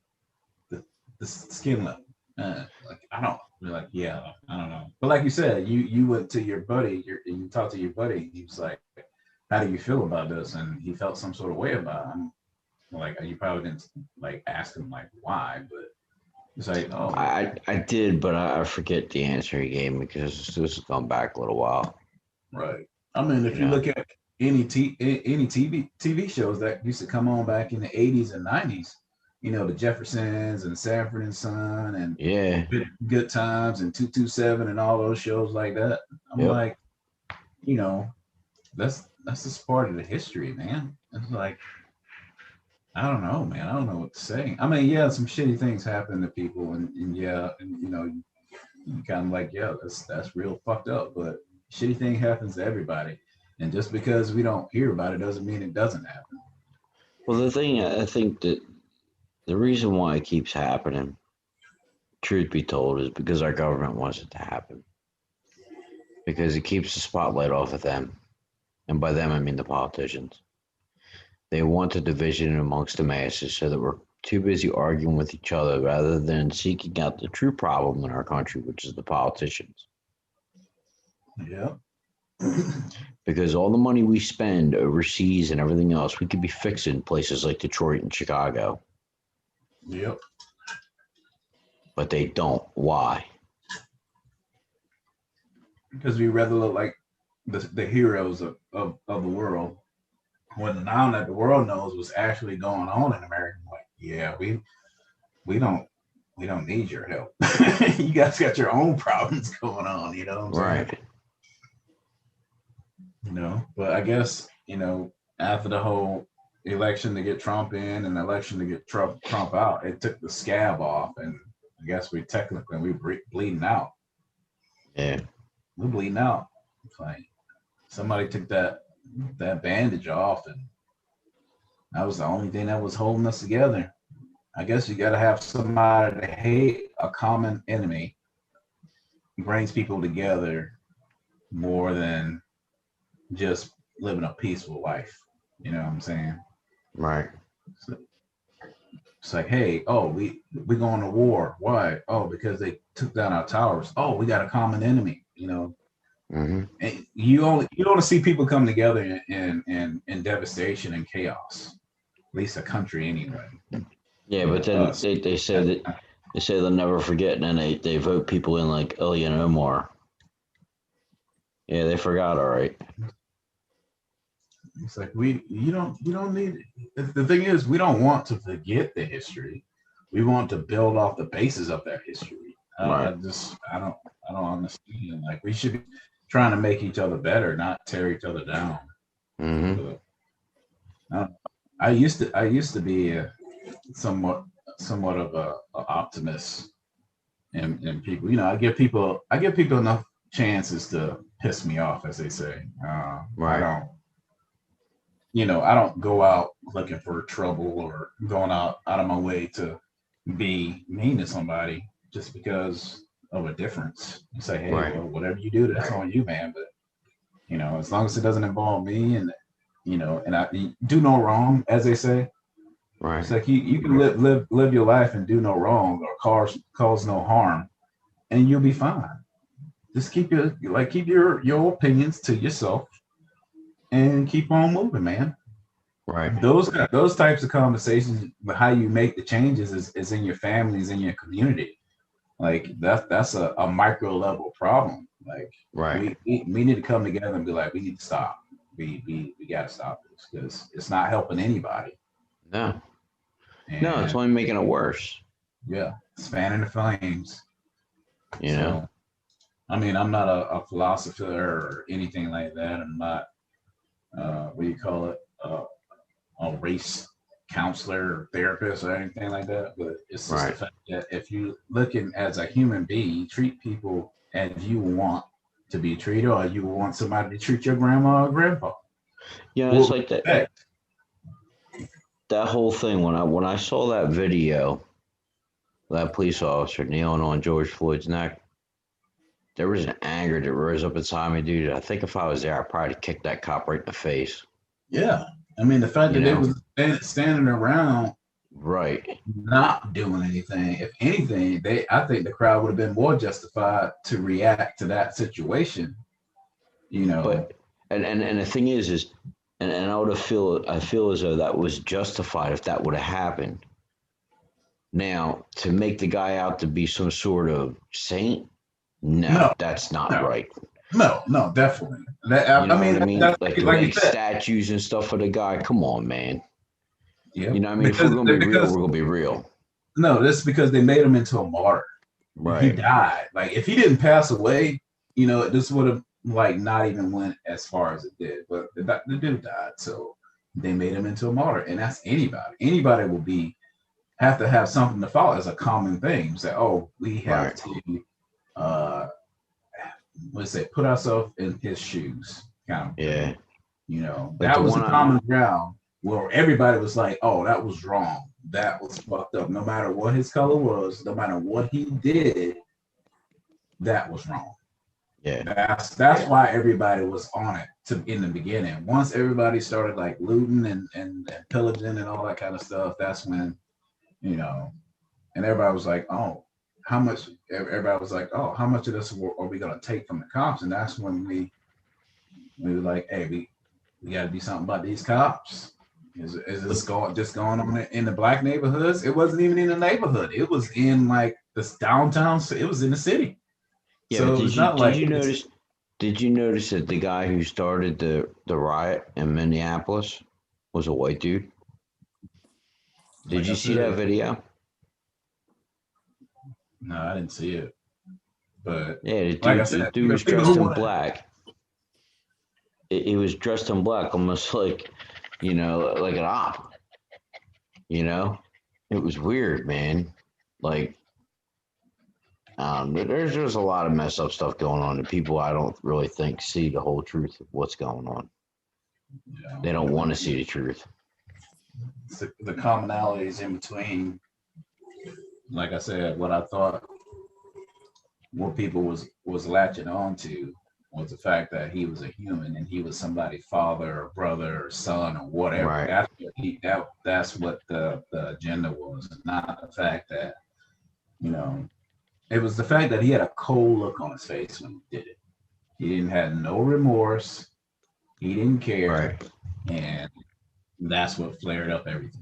the skin level. Like I don't. You're like, yeah, I don't know. But like you said, you went to your buddy, you talked to your buddy. He was like, "How do you feel about this?" And he felt some sort of way about it. I'm like, you probably didn't like ask him like why, but it's like, oh,
I did, but I forget the answer he gave me because this has gone back a little while.
right. I mean, if
You
you
know,
look at any TV shows that used to come on back in the 80s and 90s, the Jeffersons and Sanford and Son and
yeah,
Good Times and 227 and all those shows like that. I'm
yep.
like, that's just part of the history, man. It's like, I don't know, man. I don't know what to say. I mean, yeah, some shitty things happen to people, and yeah, and you kind of like, yeah, that's real fucked up. But shitty thing happens to everybody, and just because we don't hear about it doesn't mean it doesn't happen.
Well, the thing I think that the reason why it keeps happening, truth be told, is because our government wants it to happen. Because it keeps the spotlight off of them. And by them, I mean the politicians. They want the division amongst the masses so that we're too busy arguing with each other rather than seeking out the true problem in our country, which is the politicians.
Yeah.
Because all the money we spend overseas and everything else, we could be fixing places like Detroit and Chicago.
Yep.
But they don't. Why?
Because we rather look like the heroes of the world when now that the world knows what's actually going on in America, like, yeah, we don't need your help. You guys got your own problems going on, you know what I'm saying?
Right.
You know, but I guess, you know, after the whole election to get Trump in and the election to get Trump out, it took the scab off, and I guess we bleeding out.
Yeah.
We're bleeding out. It's like somebody took that bandage off, and that was the only thing that was holding us together. I guess you got to have somebody to hate a common enemy brings people together more than just living a peaceful life. You know what I'm saying?
Right.
So it's like, hey, oh, we going to war. Why? Oh, because they took down our towers. Oh, we got a common enemy. You know,
Mm-hmm.
and you only see people come together in devastation and chaos. At least a country anyway.
Yeah, but then
Us.
they say that they say they'll never forget, and then they vote people in like Ilya and Omar. Yeah, they forgot. All right.
It's like you don't need it. The thing is, we don't want to forget the history. We want to build off the basis of that history.
Right.
I don't understand. Like, we should be trying to make each other better, not tear each other down.
Mm-hmm.
But, I used to be somewhat of a optimist in people. You know, I give people enough chances to piss me off, as they say.
Right.
I don't go out looking for trouble or going out of my way to be mean to somebody just because of a difference. You say, hey,
Right.
well, whatever you do, that's on you, man. But, you know, as long as it doesn't involve me, and, you know, and I do no wrong, as they say.
Right.
It's like you can live your life and do no wrong or cause no harm, and you'll be fine. Just keep your opinions to yourself and keep on moving, man.
Right.
Those types of conversations, how you make the changes is in your families, in your community. Like, that's a micro level problem. Like,
Right.
we need to come together and be like, we need to stop. We got to stop this because it's not helping anybody.
No.
And,
No, it's only making it worse.
yeah, fanning the flames.
You know.
I mean, I'm not a philosopher or anything like that. I'm not, what do you call it, a race counselor or therapist or anything like that. But it's just the fact that if you looking as a human being, you treat people as you want to be treated, or you want somebody to treat your grandma or grandpa.
Yeah, it's like that whole thing when I saw that video, that police officer kneeling on George Floyd's neck, there was an anger that rose up inside me, dude. I think if I was there, I'd probably kick that cop right in the face.
Yeah. I mean, the fact that they was standing around,
right,
not doing anything. If anything, I think the crowd would have been more justified to react to that situation. You know.
But and the thing is and I feel as though that was justified if that would have happened. Now, to make the guy out to be some sort of saint, no. That's not right.
No, definitely.
I mean? Like the big statues and stuff for the guy. Come on, man.
Yeah.
You know what I mean? If we're gonna be real, we're gonna be real.
No, that's because they made him into a martyr.
Right.
He died. Like, if he didn't pass away, you know, this would have like not even went as far as it did. But the dude died, so they made him into a martyr, and that's anybody. Anybody will have to have something to follow as a common thing. Say, oh, we have to put ourselves in his shoes, kind of.
Yeah.
You know, that was a common ground where everybody was like, oh, that was wrong. That was fucked up. No matter what his color was, no matter what he did, that was wrong.
Yeah.
That's why everybody was on it in the beginning. Once everybody started like looting and pillaging and all that kind of stuff, that's when, you know, and everybody was like, oh, how much? Everybody was like, oh, how much of this are we going to take from the cops? And that's when we were like, hey, we got to do something about these cops. Is this going on in the black neighborhoods? It wasn't even in the neighborhood. It was in like this downtown. It was in the city.
Yeah.
So
did you notice that the guy who started the riot in Minneapolis, was a white dude. Did
Like
you
I
see
said,
that video?
no, I didn't see it. But
Yeah,
like I said,
the dude was
people who
dressed in
want to,
black. He was dressed in black, almost like, like an op. You know, it was weird, man. Like, there's just a lot of messed up stuff going on, and people I don't really think see the whole truth of what's going on. They don't want to see the truth.
the commonalities in between. Like I said, what I thought, what people was latching on to was the fact that he was a human and he was somebody's father or brother or son or whatever.
Right.
That's what the agenda was, not the fact that, it was the fact that he had a cold look on his face when he did it. He didn't have no remorse. He didn't care,
Right.
and that's what flared up everything.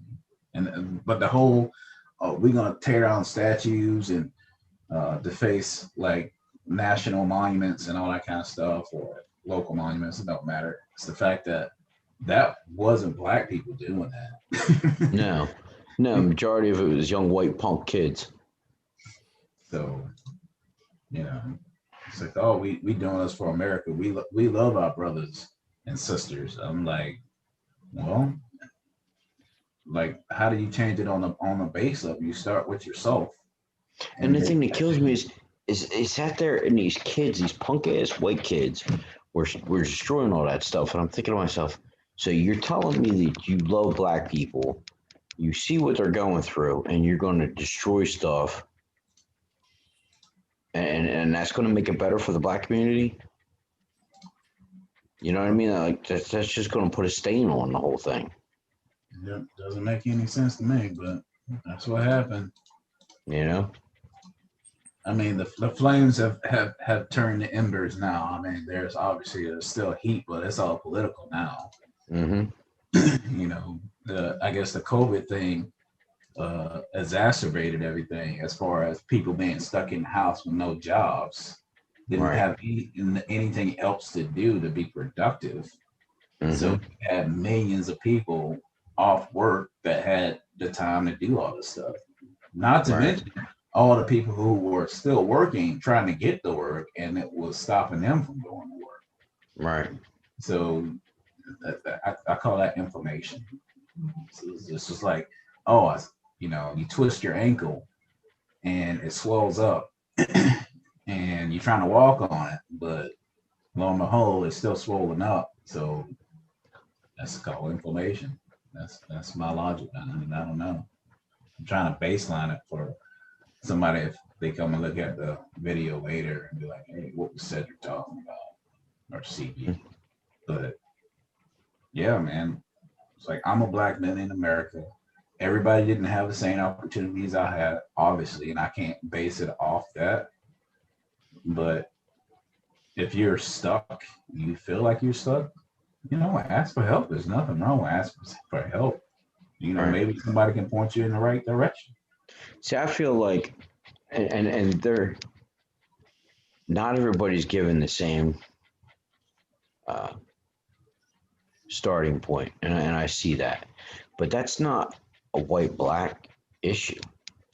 But the whole, we're gonna tear down statues and deface like national monuments and all that kind of stuff, or local monuments. It don't matter. It's the fact that wasn't black people doing that.
No, majority of it was young white punk kids.
So, it's like, oh, we doing this for America. We love our brothers and sisters. I'm like, well, like, how do you change it on the base of you start with yourself?
And the thing that kills me is sat there and these kids, these punk ass white kids, were destroying all that stuff. And I'm thinking to myself, so you're telling me that you love black people, you see what they're going through, and you're going to destroy stuff, and that's going to make it better for the black community? You know what I mean? Like that's just going to put a stain on the whole thing.
Yep, doesn't make any sense to me, but that's what happened. I mean, the flames have turned to embers now. I mean, there's still heat, but it's all political now.
Mm-hmm.
I guess the COVID thing exacerbated everything as far as people being stuck in the house with no jobs, didn't have anything else to do to be productive.
Mm-hmm.
So you had millions of people off work that had the time to do all this stuff. Not to mention all the people who were still working, trying to get to work, and it was stopping them from going to work.
Right.
So I call that inflammation. So it's just like, oh, you twist your ankle and it swells up and you're trying to walk on it, but lo and behold, it's still swollen up. So that's called inflammation. That's my logic. I mean, I don't know. I'm trying to baseline it for somebody if they come and look at the video later and be like, hey, what was Cedric talking about? Or CB. But yeah, man. It's like, I'm a black man in America. Everybody didn't have the same opportunities I had, obviously, and I can't base it off that. But if you're stuck, you feel like you're stuck, ask for help. There's nothing wrong with asking for help. Maybe somebody can point you in the right direction.
See, I feel like, and they're not everybody's given the same starting point, and I see that, but that's not a white-black issue.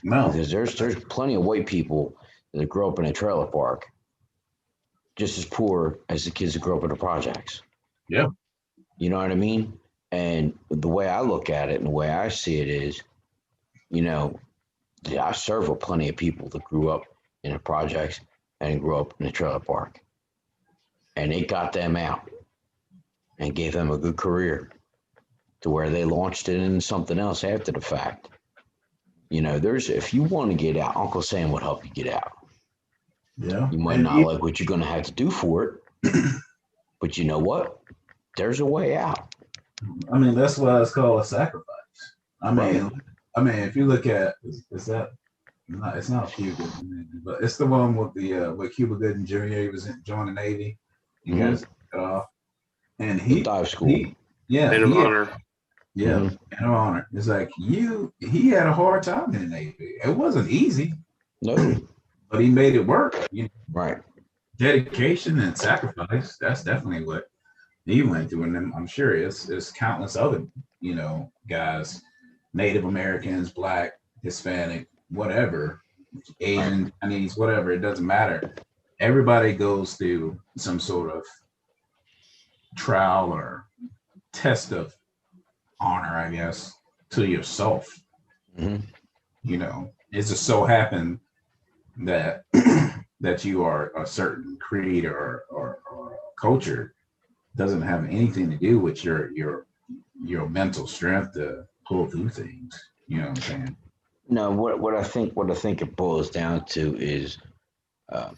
No,
because there's plenty of white people that grew up in a trailer park, just as poor as the kids that grew up in the projects.
Yeah,
you know what I mean. And the way I look at it and the way I see it is, I serve with plenty of people that grew up in the projects and grew up in a trailer park, and it got them out and gave them a good career to where they launched it into something else after the fact. If you want to get out, Uncle Sam would help you get out.
Yeah.
You might not like what you're going to have to do for it, but you know what? There's a way out.
I mean, that's why it's called a sacrifice. I mean, if you look at, is that, it's not Cuba Gooding, but it's the one with with Cuba Gooding Jr. He was joining the Navy. You guys got off. And he
dive school.
In honor.
Yeah, in honor. It's like he had a hard time in the Navy. It wasn't easy.
No.
But he made it work.
Right.
Dedication and sacrifice. That's definitely what he went through, and I'm sure it's countless other, guys, Native Americans, Black, Hispanic, whatever,
Right.
Asian, Chinese, whatever, it doesn't matter. Everybody goes through some sort of trial or test of honor, I guess, to yourself.
Mhm.
It's just so happened that that you are a certain creed or culture doesn't have anything to do with your mental strength to pull through things. You know what I'm saying?
No, what I think it boils down to is uh,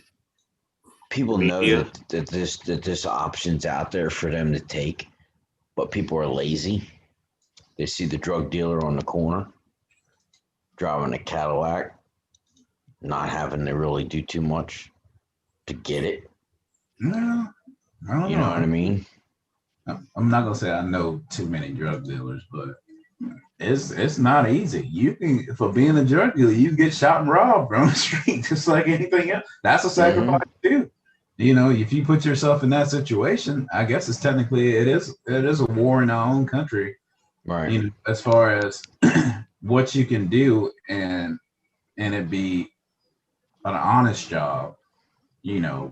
people know
Media.
that this option's out there for them to take, but people are lazy. They see the drug dealer on the corner driving a Cadillac, not having to really do too much to get it.
No, I don't
You
know.
know what I mean?
I'm not gonna say I know too many drug dealers, but it's not easy. You can, for being a drug dealer, you get shot and robbed on the street just like anything else. That's a sacrifice too. If you put yourself in that situation, I guess it's technically it is a war in our own country.
Right.
As far as what you can do and it be an honest job,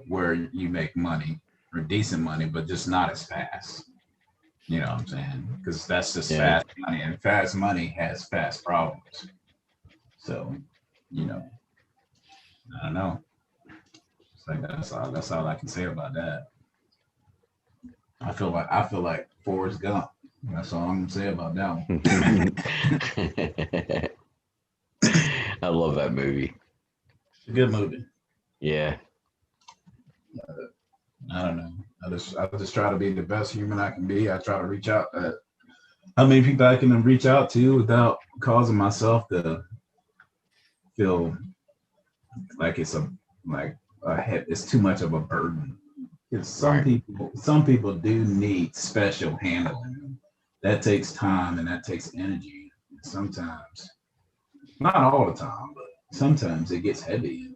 where you make money or decent money, but just not as fast. You know what I'm saying? Because that's just
Yeah.
fast money, and fast money has fast problems. So, I don't know. It's like that's all I can say about that. I feel like Forrest Gump. That's all I'm gonna say about that one.
I love that movie.
It's a good movie.
Yeah.
I don't know. I just try to be the best human I can be. I try to reach out at how many people I can reach out to without causing myself to feel like it's too much of a burden. Because
Right.
some people do need special handling. That takes time and that takes energy. Sometimes, not all the time, but sometimes it gets heavy.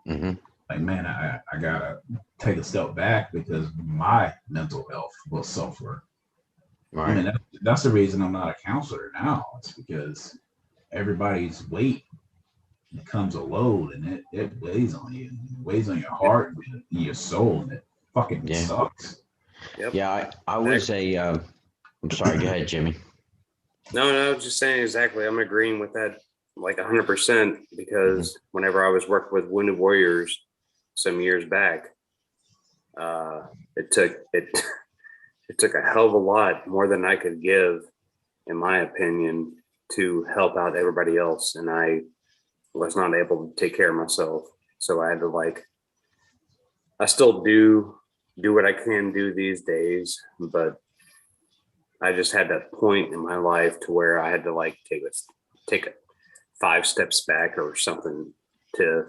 Hmm.
Like, man, I gotta take a step back because my mental health will suffer. I
Right.
mean, that's the reason I'm not a counselor now. It's because everybody's weight becomes a load and it weighs on you. It weighs on your heart and your soul, and it fucking
Yeah.
sucks.
Yep.
Yeah. I was I'm sorry. Go ahead, Jimmy.
No, I was just saying exactly. I'm agreeing with that like 100% because whenever I was working with Wounded Warriors some years back, it took it took a hell of a lot more than I could give, in my opinion, to help out everybody else, and I was not able to take care of myself. So I had to I still do what I can do these days, but I just had that point in my life to where I had to take a 5 steps back or something to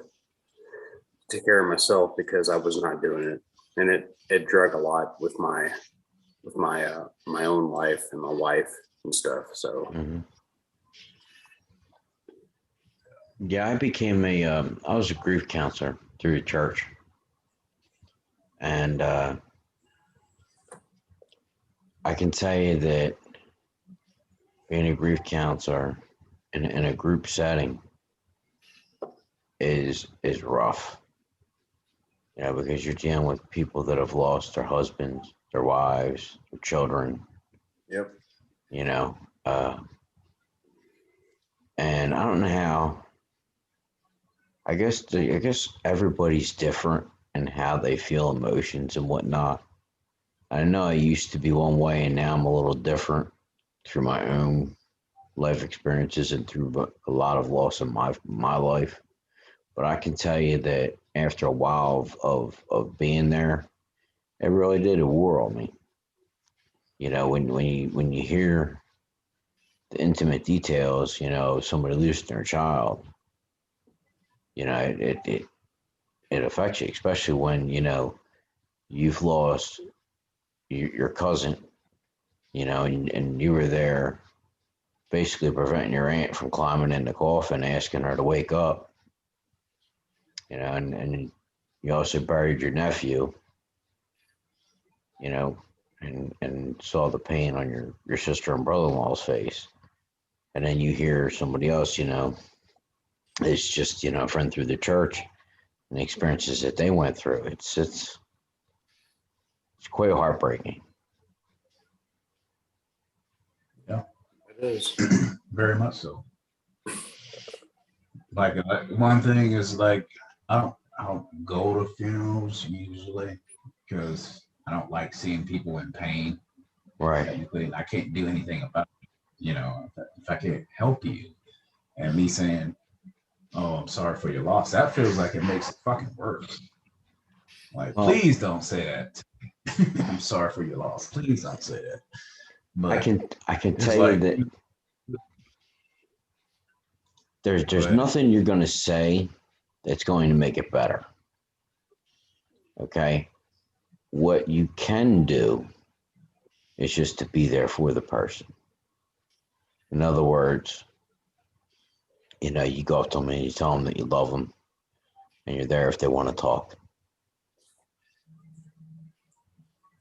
take care of myself because I was not doing it, and it drug a lot with my own life and my wife and stuff. So
Yeah, I was a grief counselor through the church, and I can tell you that being a grief counselor in a group setting is rough. Because you're dealing with people that have lost their husbands, their wives, their children.
yep.
You know, uh, and I don't know how. I guess everybody's different in how they feel emotions and whatnot. I know I used to be one way, and now I'm a little different through my own life experiences and through a lot of loss in my life. But I can tell you that after a while of being there, it really did a war on me. When you hear the intimate details, somebody losing their child, it affects you, especially when you've lost your cousin, and you were there basically preventing your aunt from climbing in the coffin, asking her to wake up, and you also buried your nephew, you know, and saw the pain on your sister and brother-in-law's face, and then you hear somebody else, it's just, a friend through the church and the experiences that they went through. It's quite heartbreaking.
Yeah,
It is.
very much so. Like one thing is like I don't go to funerals usually because I don't like seeing people in pain.
Right.
Technically, I can't do anything about it. If I can't help you, and me saying, "Oh, I'm sorry for your loss," that feels like it makes it fucking worse. Like,
Well,
please don't say that. I'm sorry for your loss. Please don't say that. But
I can
it's
tell you
like,
that there's
but
nothing you're going to say that's going to make it better. Okay? What you can do is just to be there for the person. In other words, you go up to them and you tell them that you love them and you're there if they want to talk.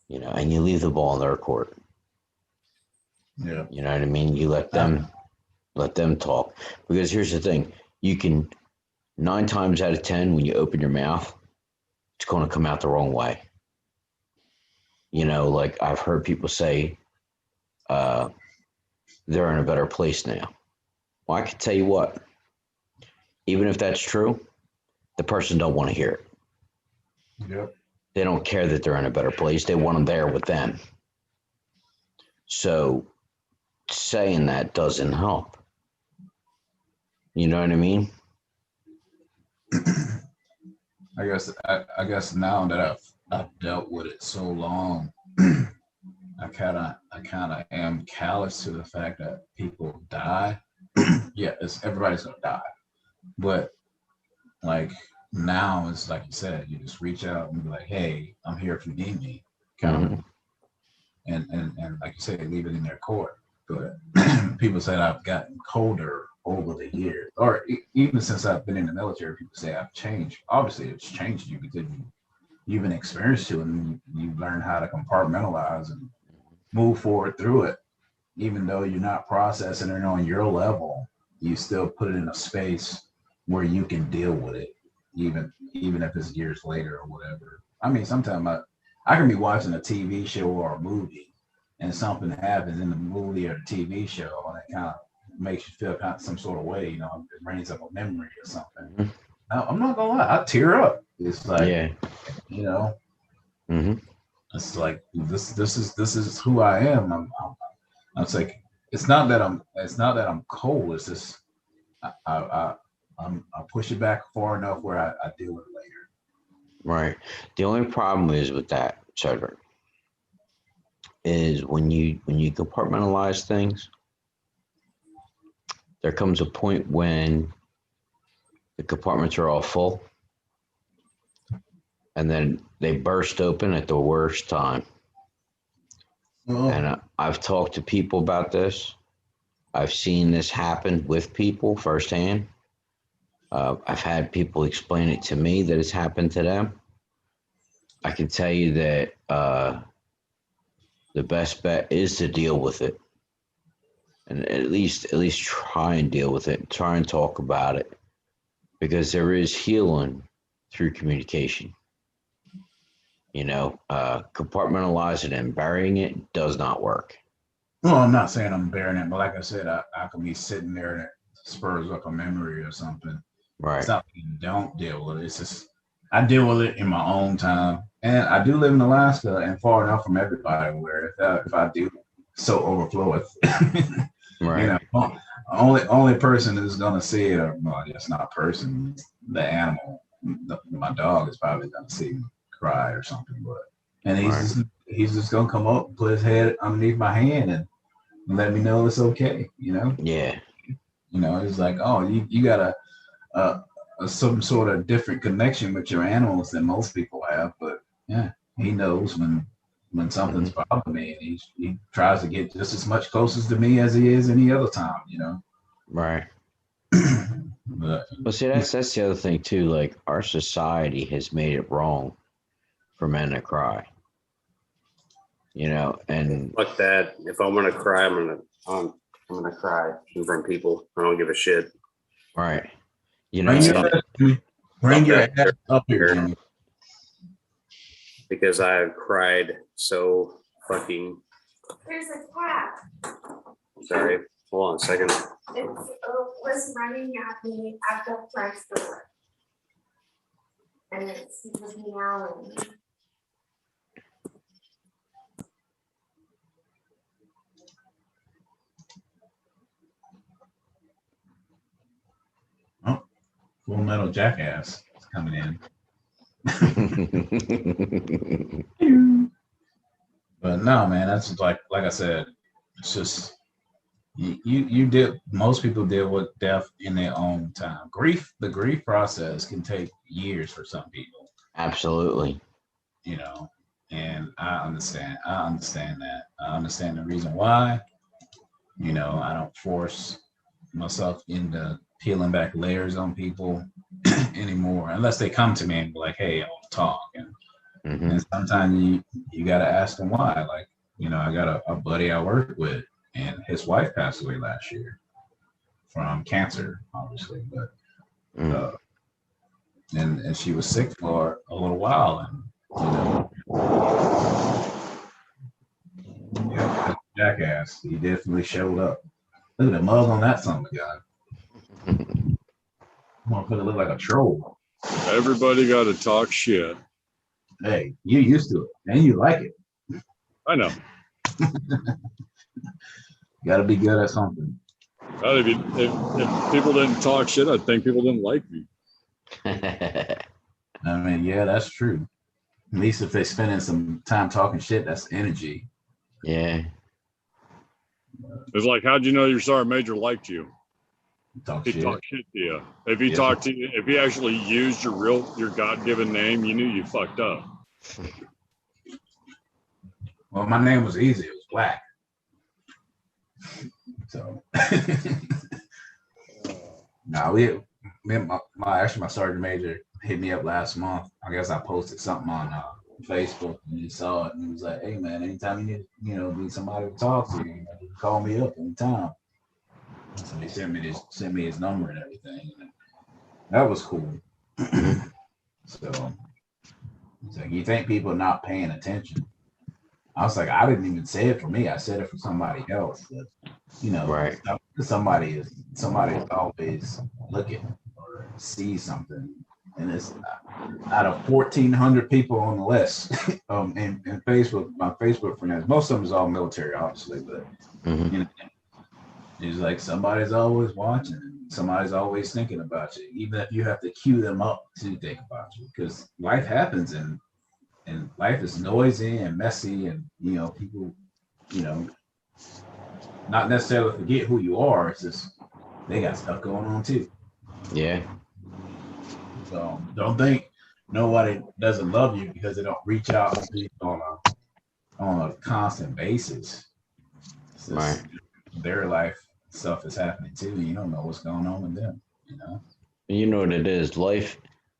And you leave the ball in their court.
yeah,
You know what I mean? You let them talk. Because here's the thing, you can 9 times out of 10 when you open your mouth, it's going to come out the wrong way. Like I've heard people say they're in a better place now. Well, I can tell you what, even if that's true, the person don't want to hear it.
yep,
They don't care that they're in a better place. They want them there with them. So saying that doesn't help. You know what I mean?
I guess now that I've dealt with it so long, I kind of am callous to the fact that people die. Yeah, everybody's gonna die, but like now it's like you said, you just reach out and be like, "Hey, I'm here if you need me," kind of, and like you said, leave it in their court. But people said I've gotten colder over the years, or even since I've been in the military. People say I've changed. Obviously, it's changed you because you've been experienced to it, and you learn how to compartmentalize and move forward through it. Even though you're not processing it on your level, you still put it in a space where you can deal with it, even if it's years later or whatever. I mean, sometimes I can be watching a TV show or a movie, and something happens in the movie or the TV show, and it kind of makes you feel kind of some sort of way. It brings up a memory or something. Now, I'm not gonna lie, I tear up. It's like,
Yeah.
it's like this is who I am. It's like it's not that I'm cold. It's just I push it back far enough where I deal with it later.
Right. The only problem is with that, Cedric, is when you compartmentalize things, there comes a point when the compartments are all full and then they burst open at the worst time. And I've talked to people about this. I've seen this happen with people firsthand. I've had people explain it to me that it's happened to them. I can tell you that the best bet is to deal with it, and at least try and deal with it. Try and talk about it, because there is healing through communication. Compartmentalizing and burying it does not work.
Well, I'm not saying I'm bearing it, but like I said, I can be sitting there and it spurs up a memory or something.
Right.
It's not that you don't deal with it. It's just I deal with it in my own time. And I do live in Alaska and far enough from everybody where if I do so overflow it,
right.
Only person who's gonna see it, or well, I guess not person, the animal, my dog is probably gonna see me cry or something. But and he's just gonna come up and put his head underneath my hand and let me know it's okay.
Yeah.
It's like, oh, you got some sort of different connection with your animals than most people have. But yeah, he knows when something's bothering me, and he tries to get just as much closest to me as he is any other time.
Right.
But
see, that's the other thing too. Like, our society has made it wrong for men to cry. And
Fuck that. If I'm gonna cry, I'm gonna cry in front of people. I don't give a shit.
right,
Bring your
and
ass, Jimmy. Bring
Fuck
your
that.
ass up here, Jimmy.
Because I have cried so fucking.
There's a cat.
Sorry. Hold on a second.
It was running at me at the front door. And it was meowing.
Oh, Full Metal Jackass is coming in. But no, man, that's like I said, it's just you did. Most people deal with death in their own time. The grief process can take years for some people.
Absolutely.
And I understand that. I understand the reason why. I don't force myself into peeling back layers on people anymore, unless they come to me and be like, "Hey, I want to talk." And sometimes you got to ask them why. Like, I got a buddy I work with, and his wife passed away last year from cancer, obviously, but and she was sick for a little while, and jackass, he definitely showed up. Look at the mug on that son of a gun. I'm gonna put it look like a troll.
Everybody got to talk shit.
Hey, you used to it, and you like it.
I know.
You got to be good at something.
God, if people didn't talk shit, I'd think people didn't like me.
I mean, yeah, that's true. At least if they're spending some time talking shit, that's energy.
Yeah.
It's like, how'd you know your sergeant major liked you? He
Shit.
talked shit to you. If he talked to you, if he actually used your God-given name, you knew you fucked up.
Well, my name was easy. It was Black. So, my sergeant major hit me up last month. I guess I posted something on Facebook, and he saw it, and he was like, "Hey, man, anytime you need somebody to talk to, you can call me up anytime." So he sent me his number and everything. And that was cool. So it's like, you think people are not paying attention? I was like, I didn't even say it for me. I said it for somebody else. But,
Right.
somebody's always looking or see something. And it's out of 1,400 people on the list in Facebook, my Facebook friends, most of them is all military, obviously, but it's like somebody's always watching, and somebody's always thinking about you, even if you have to cue them up to think about you, because life happens and life is noisy and messy, and people not necessarily forget who you are. It's just they got stuff going on too.
Yeah.
So don't think nobody doesn't love you because they don't reach out to you on a constant basis. It's just
Right.
their life stuff is happening too. You don't know what's going on with them.
You know what it is? Life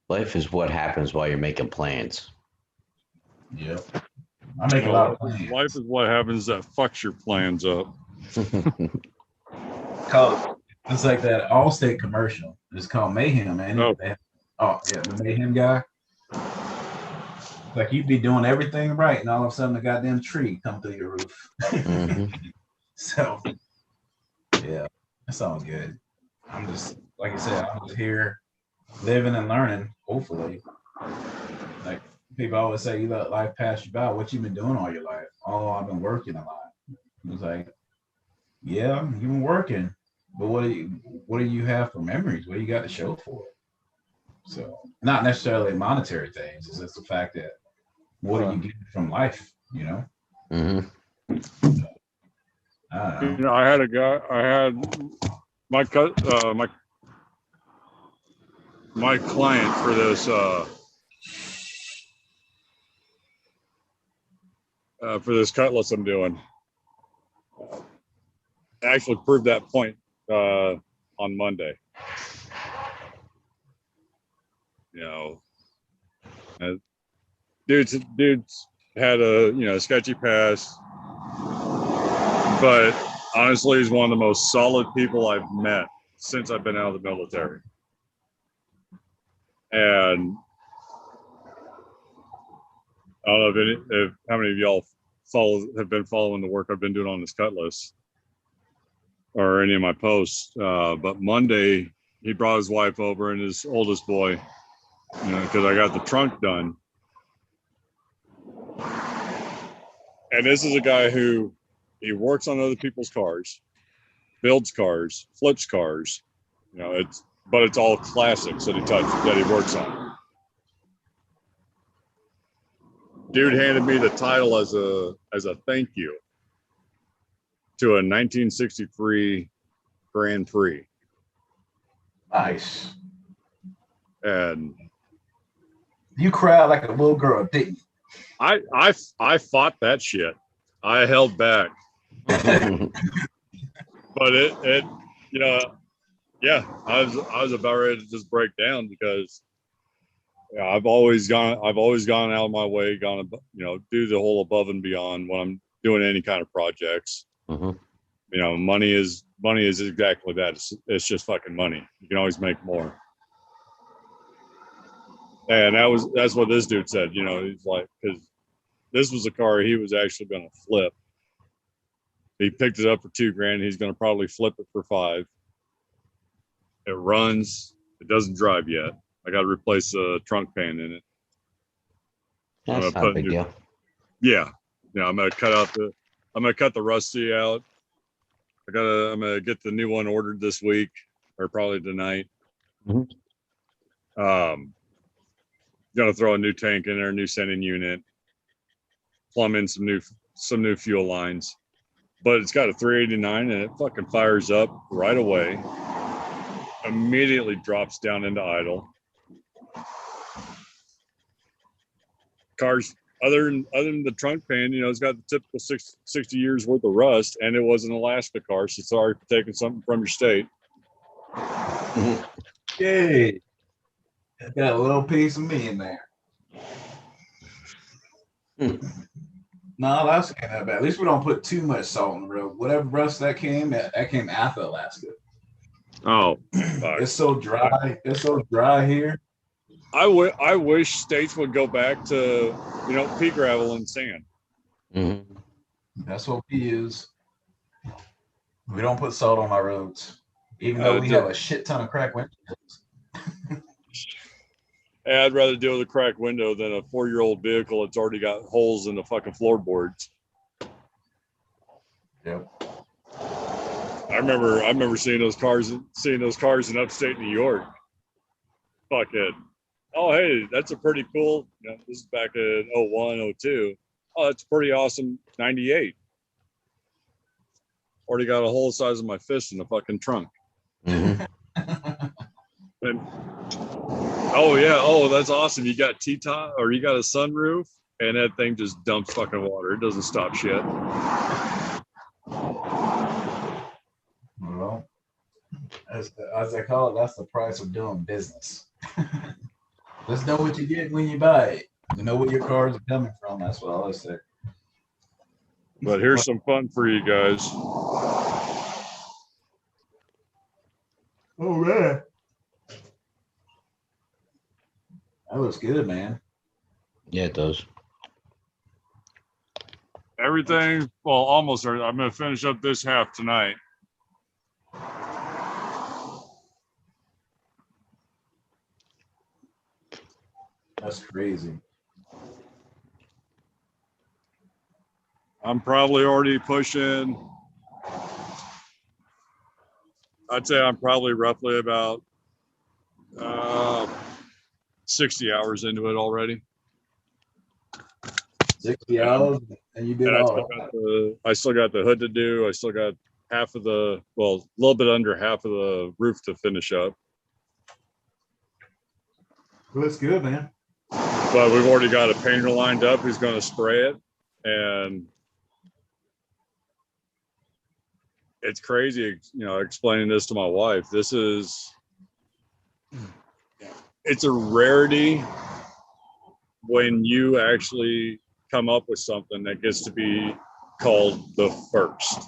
is what happens while you're making plans.
Yep. I make a lot of plans.
Life is what happens that fucks your plans up.
It's like that Allstate commercial. It's called Mayhem, man. The Mayhem guy. Like, you'd be doing everything right, and all of a sudden a goddamn tree come through your roof. So, yeah, that's all good. I'm just, like I said, I'm just here living and learning, hopefully. Like, people always say, you let life pass you by. What you been doing all your life? Oh, I've been working a lot. It's like, yeah, you've been working, but what do you have for memories? What do you got to show for it? So, not necessarily monetary things. It's just the fact that what do you get from life?
I had a guy. I had my client for this cutlass I'm doing. Actually proved that point on Monday. Dude's had a sketchy past, but honestly, he's one of the most solid people I've met since I've been out of the military. And I don't know if how many of y'all have been following the work I've been doing on this cut list or any of my posts. But Monday, he brought his wife over and his oldest boy, because I got the trunk done. And this is a guy who he works on other people's cars, builds cars, flips cars. But it's all classics that he works on. Dude handed me the title as a thank you to a 1963 Grand Prix.
Nice.
And
you cried like a little girl, didn't you?
I fought that shit. I held back. But it yeah, I was about ready to just break down because I've always gone out of my way, do the whole above and beyond when I'm doing any kind of projects.
Mm-hmm.
Money is exactly that. It's just fucking money. You can always make more. And that's what this dude said. He's like, because this was a car he was actually going to flip. He picked it up for $2,000. He's going to probably flip it for $5,000. It runs. It doesn't drive yet. I got to replace a trunk pan in it.
That's not a big deal.
Yeah. I'm going to cut the rusty out. I'm going to get the new one ordered this week or probably tonight.
Mm-hmm.
Going to throw a new tank in there, a new sending unit, plumb in some new fuel lines. But it's got a 389 and it fucking fires up right away. Immediately drops down into idle. Cars, other than the trunk pan, it's got the typical 60 years worth of rust, and it was an Alaska car, so sorry for taking something from your state.
Yay. Got a little piece of me in there. No, Alaska ain't that bad. At least we don't put too much salt on the road. Whatever rust that came after Alaska.
Oh,
it's so dry. It's so dry here.
I wish states would go back to pea gravel and sand.
Mm-hmm.
That's what we use. We don't put salt on our roads, even though we have a shit ton of cracked windows.
I'd rather deal with a cracked window than a 4-year-old vehicle that's already got holes in the fucking floorboards.
Yep.
I remember seeing those cars in upstate New York. Fucking, oh hey, that's a pretty cool. This is back in 01, 02. Oh, that's pretty awesome. 98. Already got a hole the size of my fist in the fucking trunk.
Mm-hmm.
And oh yeah, that's awesome. You got T-top or you got a sunroof, and that thing just dumps fucking water. It doesn't stop shit.
Well, as I call it, that's the price of doing business. Just know what you get when you buy it. You know where your cars are coming from. That's what I always say.
But here's some fun for you guys.
Oh man, that looks good, man.
Yeah, it does.
Everything, well, almost. I'm going to finish up this half tonight.
That's crazy.
I'm probably already pushing. I'd say I'm probably roughly about 60 hours into it already.
60 hours, and you did
and
all.
I still got the hood to do. I still got a little bit under half of the roof to finish up.
Looks good, man.
But we've already got a painter lined up who's going to spray it, and it's crazy, explaining this to my wife. It's a rarity when you actually come up with something that gets to be called the first.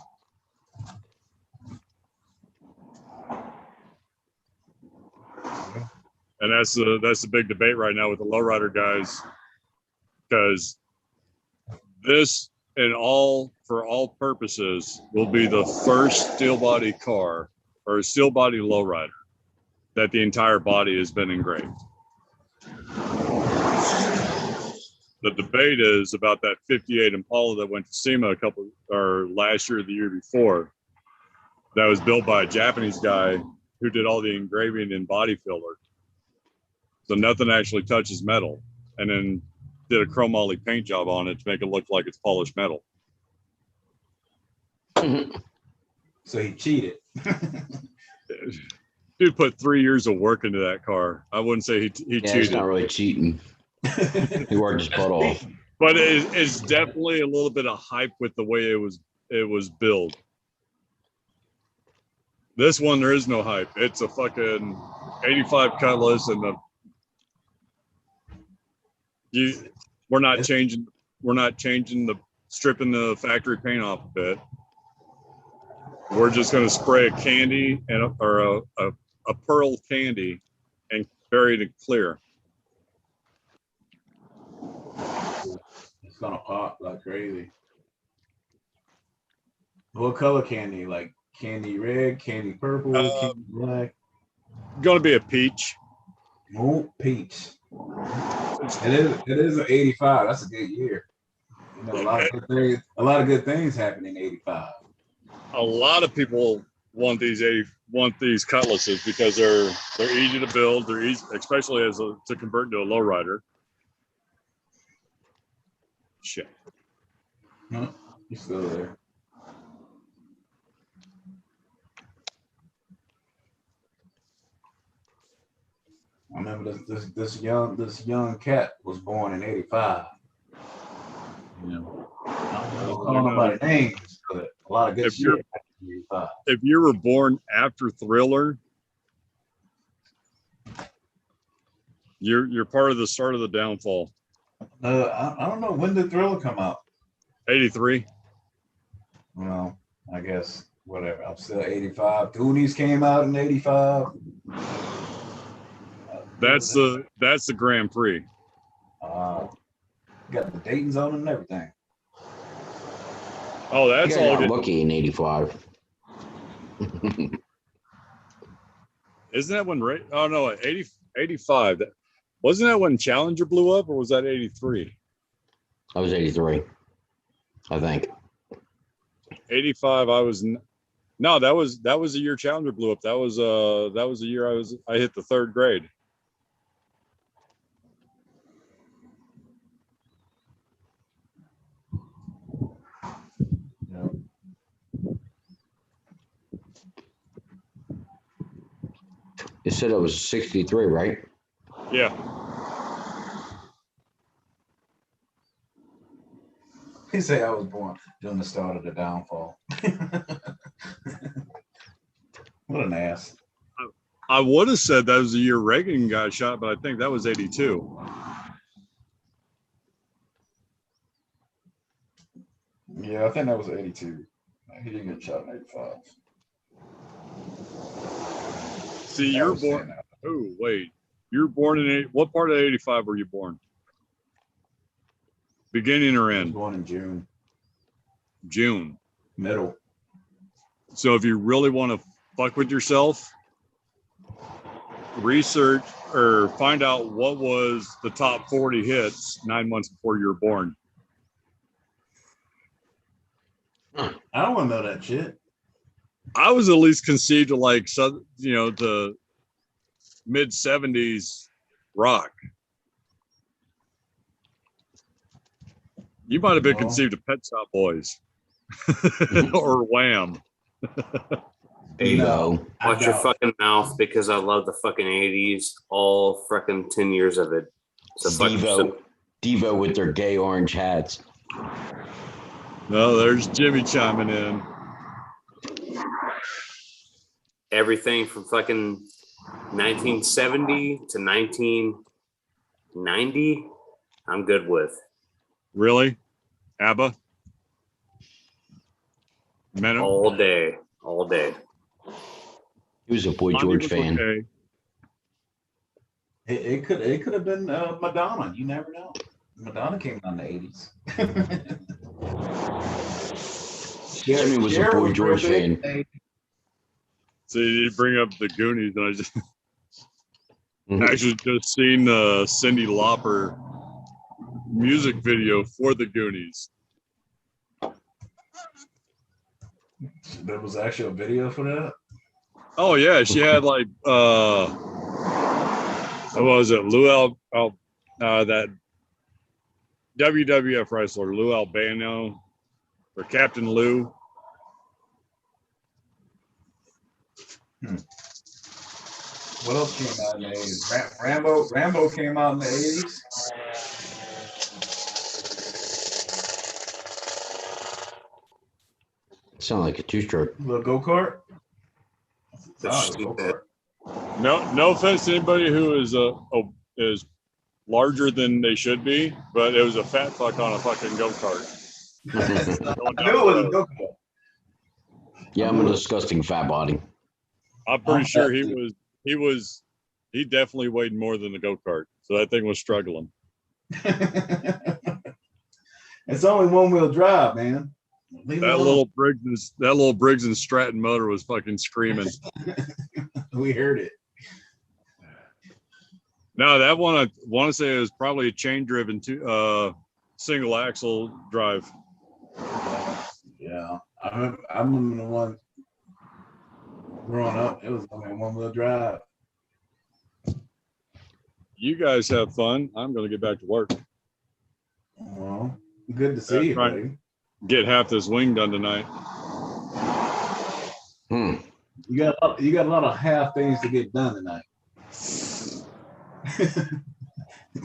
And that's the big debate right now with the lowrider guys, because this, for all purposes, will be the first steel body car or a steel body lowrider that the entire body has been engraved. The debate is about that 58 Impala that went to SEMA last year or the year before, that was built by a Japanese guy who did all the engraving in body filler. So nothing actually touches metal, and then did a chromoly paint job on it to make it look like it's polished metal.
So he cheated.
Dude put 3 years of work into that car. I wouldn't say he
Yeah,
cheated.
it's not really cheating. He worked his butt off.
But it's definitely a little bit of hype with the way it was built. This one, there is no hype. It's a fucking 85 Cutlass, and we're not changing stripping the factory paint off a bit. We're just going to spray a candy or a pearl candy and bury it in clear.
It's gonna pop like crazy. What color candy? Like candy red, candy purple, candy black?
Going to be a peach.
Oh, peach. It is an 85. That's a good year. You know, a lot of good things happen in 85.
A lot of people want these Cutlasses because they're easy to build. They're easy, especially to convert into a lowrider. Shit.
No, you're still there. I remember this young cat was born in 85. You know, I don't know nobody names, but a lot of good shit happened in 85.
If you were born after Thriller, you're part of the start of the downfall.
I don't know, when did Thriller come out?
83.
Well, I guess whatever. I'm still 85. Goonies came out in 85.
That's the Grand Prix.
Got the Dayton's on and everything.
Oh, that's all good.
Lucky in 85.
Isn't that when oh no, 85. Wasn't that when Challenger blew up, or was that 83?
I was 83, I think.
85. No, that was the year Challenger blew up. That was the year I hit the 3rd grade.
Yeah.
You said it was 63, right?
Yeah.
He say I was born during the start of the downfall. What an ass.
I would have said that was the year Reagan got shot, but I think that was 82.
Yeah, I think that was 82. He didn't get shot in 85.
See, you're born. Oh, wait. You're born in what part of 85 were you born? Beginning or
I was
end?
born in June.
June.
Middle.
So if you really want to fuck with yourself, research or find out what was the top 40 hits 9 months before you were born.
I don't want to know that shit.
I was at least conceived to the mid 70s rock. You might have been conceived of Pet Shop Boys or Wham.
No.
Watch your fucking mouth, because I love the fucking 80s, all fucking 10 years of it. So
Devo with their gay orange hats.
No, there's Jimmy chiming in.
everything from fucking 1970 to 1990, I'm good with.
Really? ABBA? Men
All day. All day.
He was a Boy
Blondie
George
was
fan.
okay.
It could have been Madonna. You never know. Madonna came out in the 80s.
Jimmy was a Boy George fan.
So you bring up the Goonies, and I just
Mhm.
actually just seen Cyndi Lauper music video for the Goonies.
There was actually a video for that.
Oh yeah, she had like what was it? That WWF wrestler Lou Albano or Captain Lou.
What else came out in the 80s? Rambo came out in the 80s.
Sound like a two-stroke.
Little go-kart.
That's
Go-kart.
No offense to anybody who is larger than they should be, but it was a fat fuck on a fucking go-kart.
I knew it was a go-kart.
Yeah, I'm a disgusting fat body.
I'm pretty sure he definitely weighed more than the go-kart. So that thing was struggling.
It's only one-wheel drive, man.
That little Briggs and Stratton motor was fucking screaming.
We heard it.
No, that one I want to say it was probably a chain-driven single axle drive.
Yeah, I remember the one growing up. It was only one-wheel drive.
You guys have fun. I'm going to get back to work.
Well, good to see you,
right.
buddy.
Get half this wing done tonight.
You got a lot of half things to get done tonight.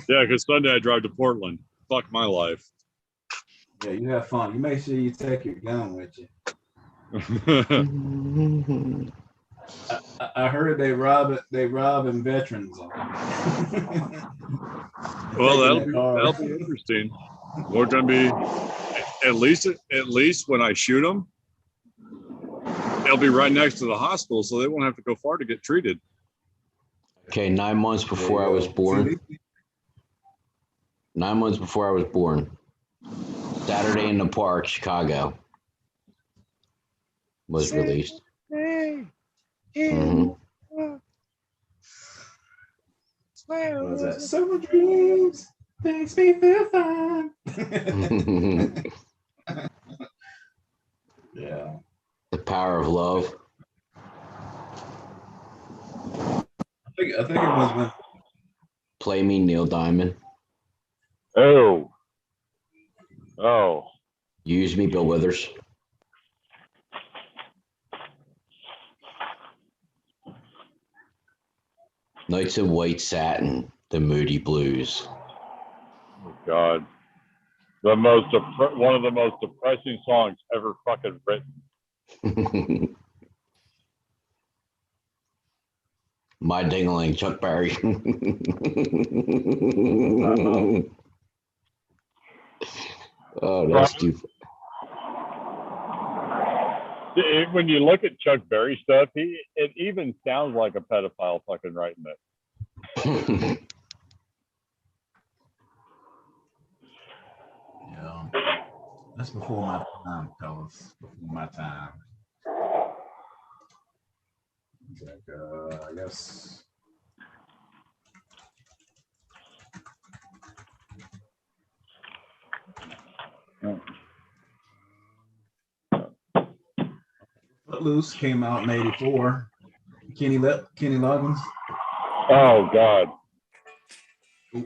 Yeah, because Sunday I drive to Portland. Fuck my life.
Yeah, you have fun. You make sure you take your gun with you. I heard they robbing veterans.
Well, that'll be interesting. We're gonna be at least when I shoot them, they'll be right next to the hospital, so they won't have to go far to get treated.
Okay, 9 months before I was born. 9 months before I was born. Saturday in the Park, Chicago was released. Mm-hmm.
What was that? Summer dreams makes me feel fine. Yeah.
The Power of Love.
I think it was when
Play Me, Neil Diamond.
Oh.
Use Me, Bill Withers. Nights of White Satin, The Moody Blues.
Oh God. One of the most depressing songs ever fucking written.
My Ding-a-ling, Chuck Berry. Oh, that's stupid.
When you look at Chuck Berry stuff, it even sounds like a pedophile fucking writing it.
Yeah. That's before my time, fellas. Before my time. Like, I guess. Footloose came out in '84. Kenny Loggins.
Oh God.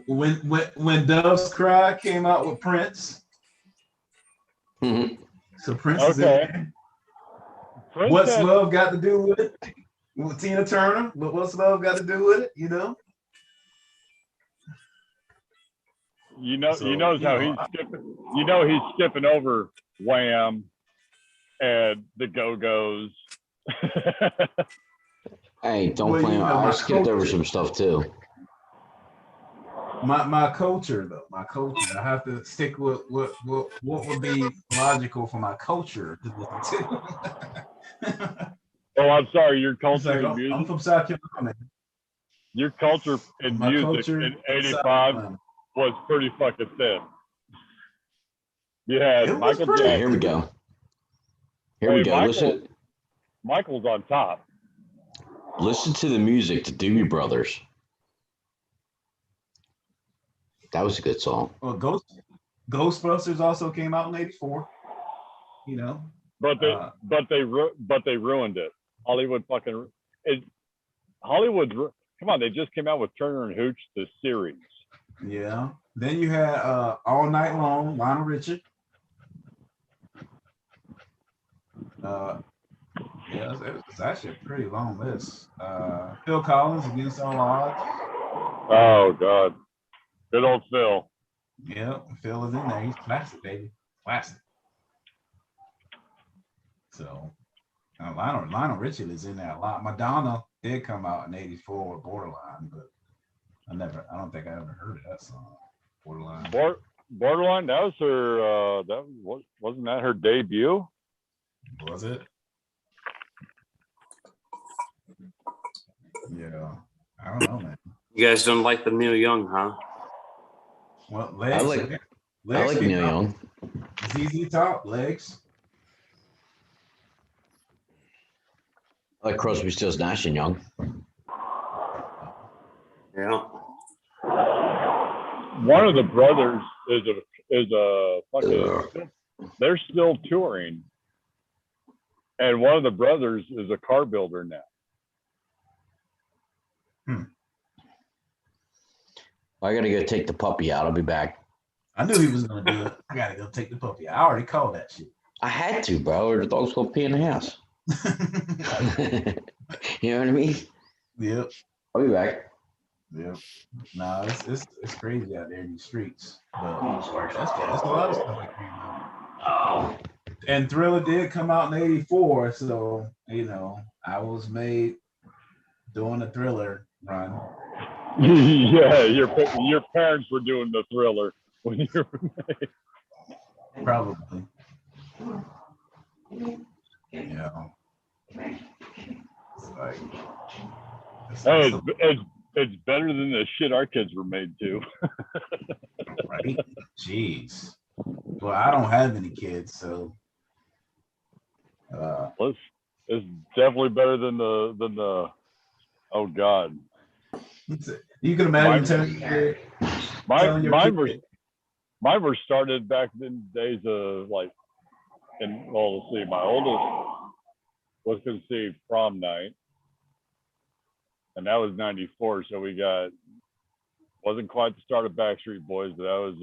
When Doves Cry came out with Prince. So Prince is in there. What's Love got to do with it? With Tina Turner, but what's Love got to do with it? You know.
You know how he's skipping. You know he's skipping over Wham and the Go-Go's.
Hey, don't blame me. I skipped over some stuff too.
my culture though. My culture. I have to stick with what would be logical for my culture to listen to.
Oh, I'm sorry. Your
It's
culture
like
in music.
I'm from South Carolina.
Your culture in
My
music
culture
in
is South
'85
Carolina.
was pretty fucking thin. You
It
had
was
Michael
pretty.
Jackson.
Here we go. Here we
Hey,
go.
Michael's on top.
Listen to the music, the Doobie Brothers. That was a good song.
Well, Ghostbusters also came out in '84. You know,
But they ruined it. Hollywood fucking it. Come on, they just came out with Turner and Hooch, the series.
yeah. Then you had All Night Long, Lionel Richie. Yeah, it's actually a pretty long list. Phil Collins, Against All Odds.
Oh God, good old Phil.
Yep, Phil is in there. He's classic, baby. Classic. So Lionel Richie is in there a lot. Madonna did come out in '84 with Borderline, but I don't think I ever heard of that song. Borderline.
Borderline. That was her. Wasn't that her debut?
Was it? Yeah. I don't know, man.
You guys don't like the Neil Young, huh?
Well,
I
legs.
like
came
Neil
out.
Young.
ZZ Top, legs.
I like Crosby, Stills, Nash and Young.
Yeah.
One of the brothers is a fucking. They're still touring, and one of the brothers is a car builder now.
I gotta go take the puppy out. I'll be back.
I knew he was gonna do it. I gotta go take the puppy. I already called that shit.
I had to, bro, or the dog's gonna pee in the house. You know what I mean?
Yep.
I'll be back.
Yep. Nah, it's crazy out there in the streets. But that's a lot of stuff that came out. And Thriller did come out in '84, so I was made doing the Thriller run.
Yeah, your parents were doing the Thriller when you were made.
Probably. Yeah. It's like
Hey, it's better than the shit our kids were made to.
right? Jeez. Well, I don't have any kids, so
It's definitely better than the oh God.
you can imagine telling your kid.
Mine were started back in the days of let's see, my oldest was conceived prom night, and that was '94. So we wasn't quite the start of Backstreet Boys, but that was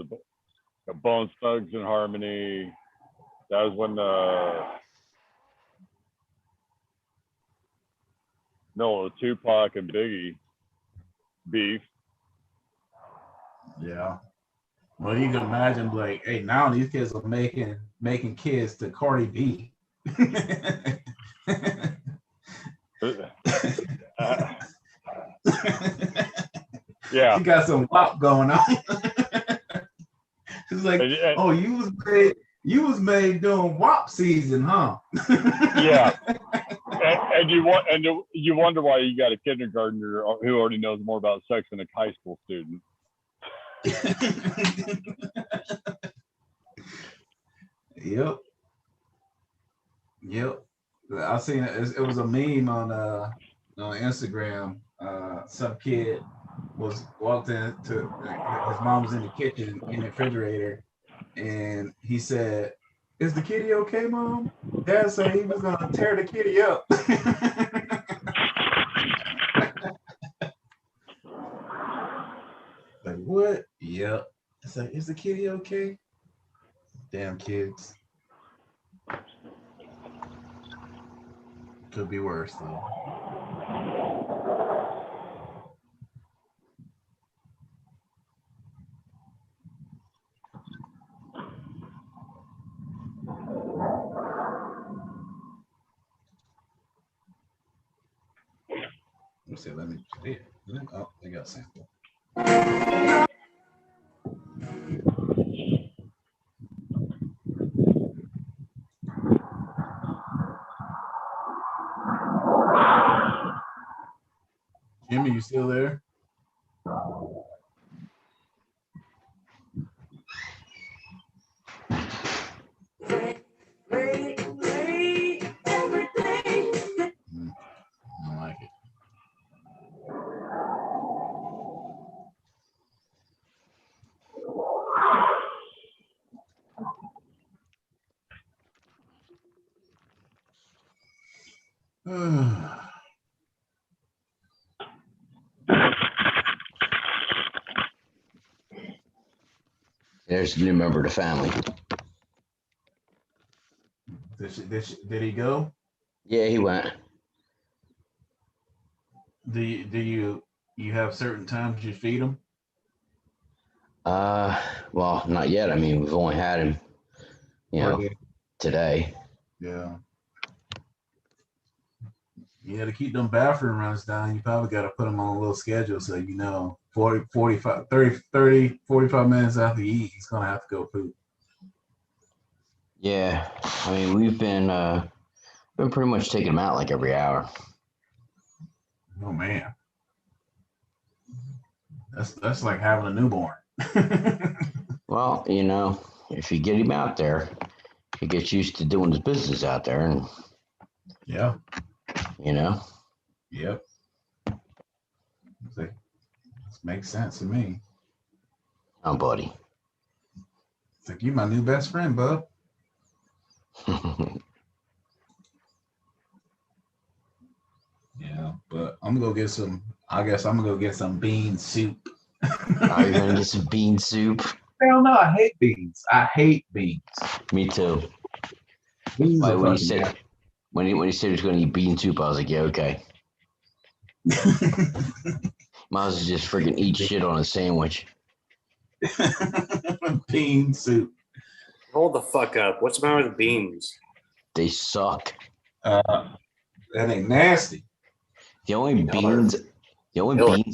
the Bone Thugs and Harmony. That was when the Tupac and Biggie beef.
Yeah. Well, you can imagine, like, hey, now these kids are making kids to Cardi B.
Yeah.
She got some WAP going on. She's like, oh, you was made during WAP season, huh?
Yeah. And you wonder why you got a kindergartner who already knows more about sex than a high school student.
Yep. I seen it. It was a meme on Instagram. Some kid walked into his mom was in the kitchen in the refrigerator, and he said, "Is the kitty okay, Mom?" Dad said he was gonna tear the kitty up. Like, what? Yep. It's like, is the kitty okay? Damn kids. Could be worse though. Let's see, let me see. Oh, they got a sample. Jimmy, you still there? I don't like it.
There's a new member of the family.
Did he go?
Yeah, he went.
Do you have certain times you feed him?
Well, not yet. I mean, we've only had him, today.
Yeah. Yeah, to keep them bathroom runs down, you probably got to put them on a little schedule so 45 minutes after he eat, he's going to have to go poop.
Yeah, I mean, we've been pretty much taking him out like every hour.
Oh, man. That's like having a newborn.
Well, if you get him out there, he gets used to doing his business out there, and
Yeah. Yep. This makes sense to me.
Oh, buddy.
It's like, you my new best friend, bub. Yeah, but I'm gonna go get some. I guess I'm gonna go get some bean soup.
Are you gonna get some bean soup?
Hell no, I hate beans. I hate beans.
Me too.
Beans
Like
are
when he
fucking
said when he said he was gonna eat bean soup, I was like, yeah, okay. Might as well just freaking eat shit on a sandwich.
bean soup.
Hold the fuck up. What's the matter with beans?
They suck.
That ain't nasty.
The only beans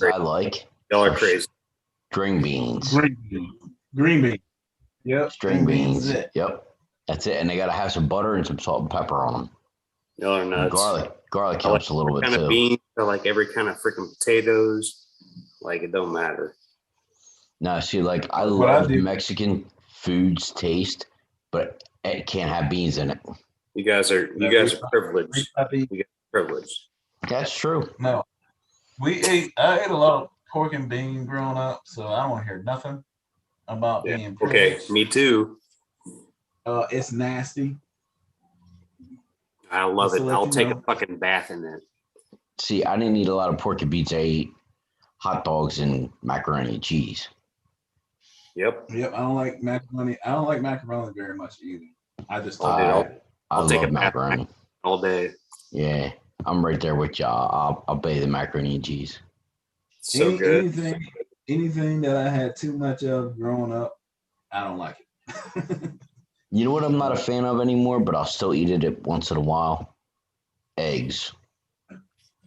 I like
Y'all are
are
crazy.
string beans.
Green beans. Yep.
String beans.
Is it.
Yep. That's it. And they gotta have some butter and some salt and pepper on them.
Y'all are
And
nuts.
garlic helps a little bit
kind
too.
of beans, or like every kind of freaking potatoes. Like it don't matter.
No, see, like I
What I
love
do-
Mexican food's taste, but it can't have beans in it.
You guys are privileged. You guys are privileged.
That's true.
No. I ate a lot of pork and bean growing up, so I don't want to hear nothing about
Yeah.
being
Okay,
privileged.
me too.
It's nasty.
I love
Just
it.
to let
I'll
you
take
know.
a fucking bath in it.
See, I didn't eat a lot of pork and beans. I ate hot dogs and macaroni and cheese.
Yep.
Yep, I don't like macaroni. I don't like macaroni very much either. I just
Oh, dude,
I
I'll take
love
a bath
macaroni.
all day.
Yeah, I'm right there with you. I'll bathe the macaroni and cheese.
So good.
Anything that I had too much of growing up, I don't like it.
You know what I'm not a fan of anymore, but I'll still eat it once in a while? Eggs.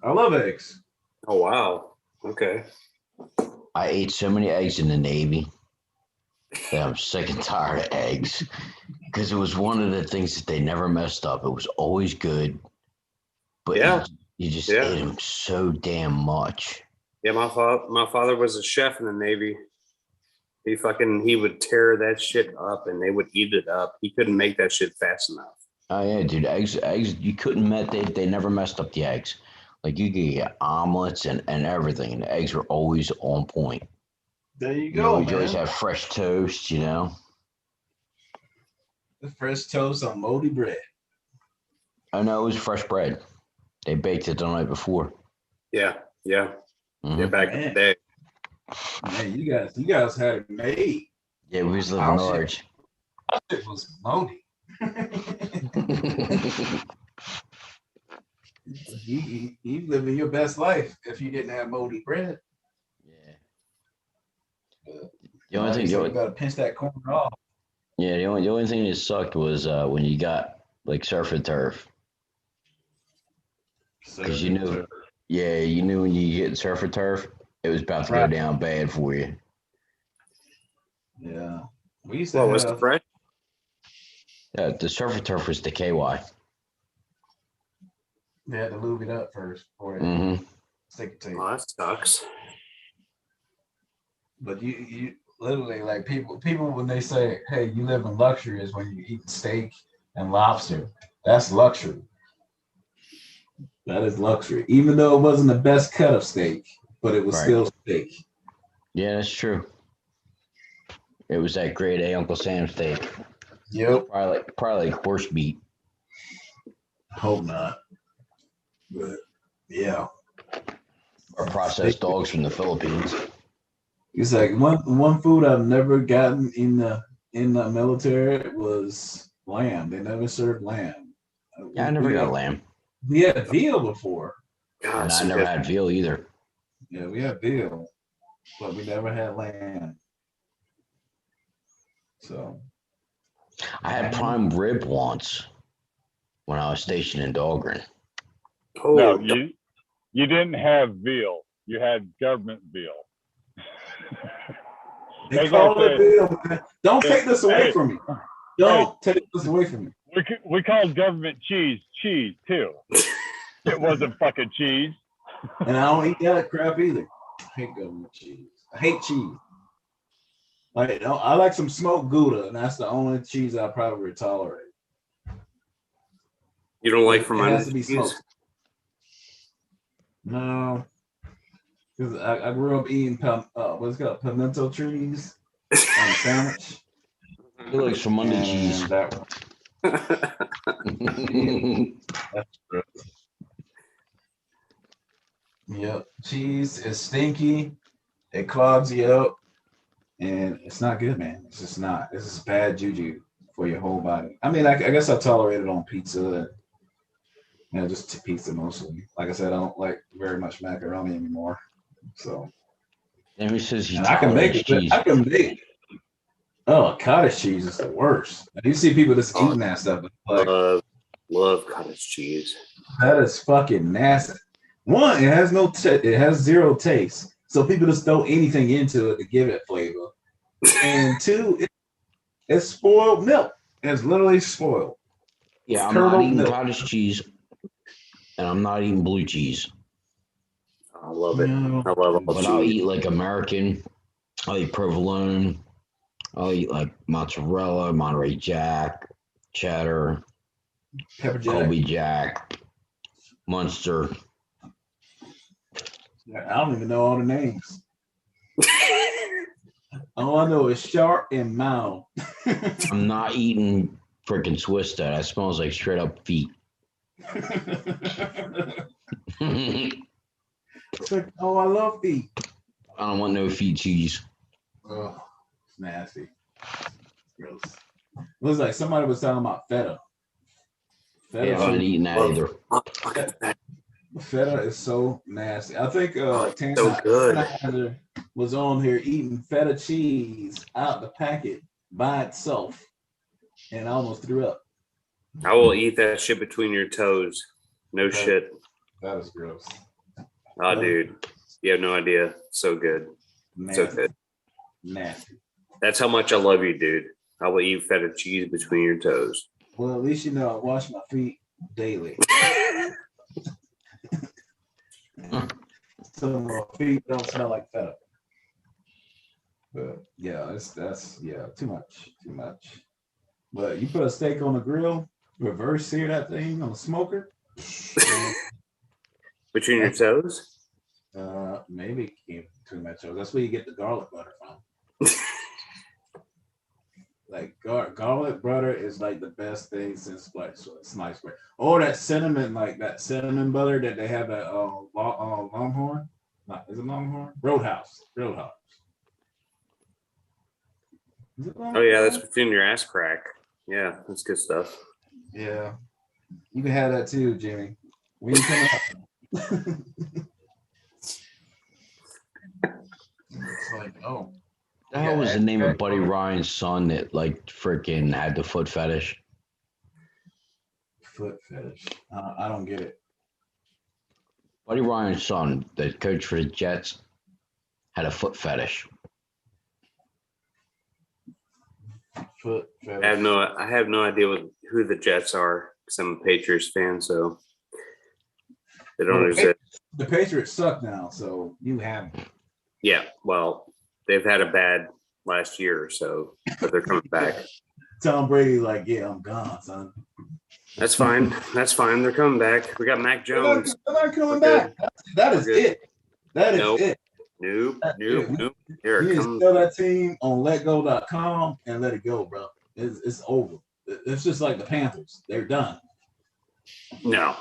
I love eggs.
Oh wow. Okay.
I ate so many eggs in the Navy that I'm sick and tired of eggs because it was one of the things that they never messed up. It was always good, but
Yeah.
you just
Yeah.
ate them so damn much.
Yeah, my father was a chef in the Navy. He would tear that shit up and they would eat it up. He couldn't make that shit fast enough.
Oh yeah, dude. Eggs. You couldn't they never messed up the eggs. Like you could get omelets and everything, and the eggs were always on point.
There you
You
go,
you always
man.
have fresh toast.
The fresh toast on moldy bread.
I know it was fresh bread. They baked it the night before.
Yeah. Yeah.
Mhm.
Yeah, back in the day.
Man, you guys had it made.
Yeah, we was living
Our
large.
It was moldy. You living your best life if you didn't have moldy bread.
Yeah. The only thing,
you gotta pinch that corn off.
yeah, the only thing that sucked was when you got like surf and turf. Because you knew when you get surf and turf, it was about to go
Right.
down bad for you.
Yeah. We used to
What was the
have
fresh?
Yeah, the surf and turf was the KY.
they had to lube it up first for it.
Mm-hmm.
steak and tater.
Oh, that sucks.
But you literally like people when they say, "Hey, you live in luxury," is when you eat steak and lobster. That's luxury. That is luxury. Even though it wasn't the best cut of steak, but it was
Right.
still steak.
Yeah, that's true. It was that grade A Uncle Sam steak.
Yep.
Probably like horse meat.
Hope not. But yeah.
Or processed dogs from the Philippines.
It's like one food I've never gotten in the military was lamb. They never served lamb.
Yeah, I never got lamb.
We had veal before.
God,
And I
some
never
good-
had veal either.
Yeah, we had veal, but we never had lamb. So
I had prime rib once when I was stationed in Dahlgren.
Oh,
No, you didn't have veal. You had government veal.
they
That's
call
like
it veal, man. Don't take this away
Hey,
from me. Don't take this away from me.
we called government cheese too. It wasn't fucking cheese.
And I don't eat that crap either. I hate government cheese. I hate cheese. Like I like some smoked Gouda, and that's the only cheese I probably tolerate.
you don't like
It
from
has to be
cheese?
smoked. No, because I grew up eating what's it called, pimento trees on a sandwich.
He likes from under cheese.
And that that's gross. Yep, cheese is stinky. It clogs you up, and it's not good, man. It's just not. This is bad juju for your whole body. I mean, I guess I tolerate it on pizza. Just pizza mostly. Like I said, I don't like very much macaroni anymore. So,
And he says he
and I can make
tolerates
it.
cheese.
I can make. Oh, cottage cheese is the worst. You see people just eating that stuff. Like
love cottage cheese.
that is fucking nasty. One, it has it has zero taste, so people just throw anything into it to give it flavor. And two, it's spoiled milk. It's literally spoiled.
Yeah,
It's
I'm not
curdled
eating
milk.
cottage cheese, and I'm not eating blue cheese.
I love it.
No.
I love all
But I'll
cheese.
eat like American. I'll eat provolone. I'll eat like mozzarella, Monterey Jack, cheddar,
Pepper jack.
Colby Jack, Munster.
I don't even know all the names. All I know is sharp and mild.
I'm not eating freaking Swiss. That smells like straight up feet. I
It's like, oh, I love feet.
don't want no feet cheese.
Oh, it's nasty. Gross. It was like somebody was talking about feta.
Yeah, I'm not eating that either.
Feta is so nasty. I think
so
Tana
good.
was on here eating feta cheese out the packet by itself, and I almost threw up.
I will eat that shit between your toes. No shit.
That is gross.
Oh, dude. You have no idea. So good.
Nasty.
So good.
Nasty.
That's how much I love you, dude. I will eat feta cheese between your toes.
Well, at least you know I wash my feet daily. So my feet don't smell like feta. But yeah, that's too much. But you put a steak on the grill, reverse sear that thing on the smoker.
Between your toes?
Maybe too much. That's where you get the garlic butter from. Like garlic butter is like the best thing since sliced bread. Or that cinnamon butter that they have at Longhorn. Is it Longhorn? Roadhouse.
Oh, yeah, that's between your ass crack. Yeah, that's good stuff.
Yeah. You can have that too, Jimmy. When you come up. It's like, oh.
The hell was the name of Buddy Ryan's son that like freaking had the foot fetish?
Foot fetish. I don't get it.
Buddy Ryan's son, the coach for the Jets, had a foot fetish.
Foot fetish.
I have no idea who the Jets are because I'm a Patriots fan. So They don't exist.
The Patriots suck now, so you have.
Yeah, well, they've had a bad last year or so, but they're coming back.
Tom Brady, like, yeah, I'm gone, son.
That's fine. That's fine. They're coming back. We got Mac Jones.
They're not coming
We're
back. That is it. That is
Nope.
it.
Nope.
That's
Nope.
it.
Nope.
You
Here
need
it
to
comes.
sell that team on letgo.com and let it go, bro. It's over. It's just like the Panthers. They're done.
No,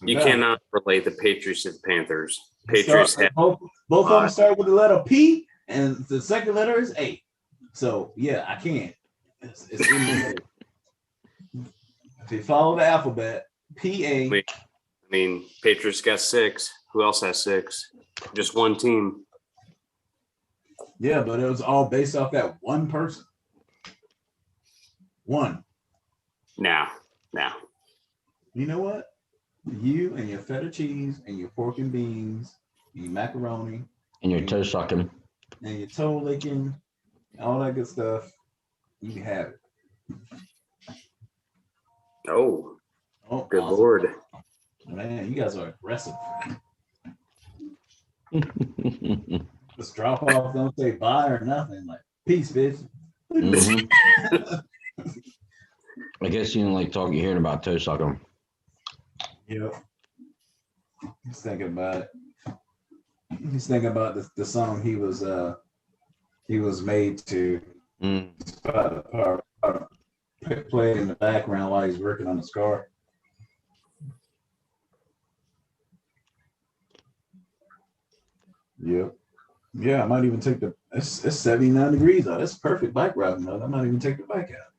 you
They're done.
cannot relate the Patriots to the Panthers. Patriots have
Both of them start with the letter P, and the second letter is A. So yeah, I can't. It's in the head. If you follow the alphabet, P-A.
I mean, Patriots got 6. Who else has 6? Just one team.
Yeah, but it was all based off that one person. One.
Now.
You know what? You and your feta cheese and your pork and beans, and your macaroni,
And your toe sucking.
and your toe licking, all that good stuff. You can have it.
Oh,
Oh,
good
awesome.
Lord.
Man, you guys are aggressive. Just drop off, don't say bye or nothing. Like, peace, bitch.
Mhm. I guess you didn't like talking, hearing about toe sucking.
Yep. He's thinking about it. He's thinking about the song he was made to
Mm.
play in the background while he's working on his car. Yep. Yeah, I might even take it's 79 degrees out. That's perfect bike riding mode. I might even take the bike out.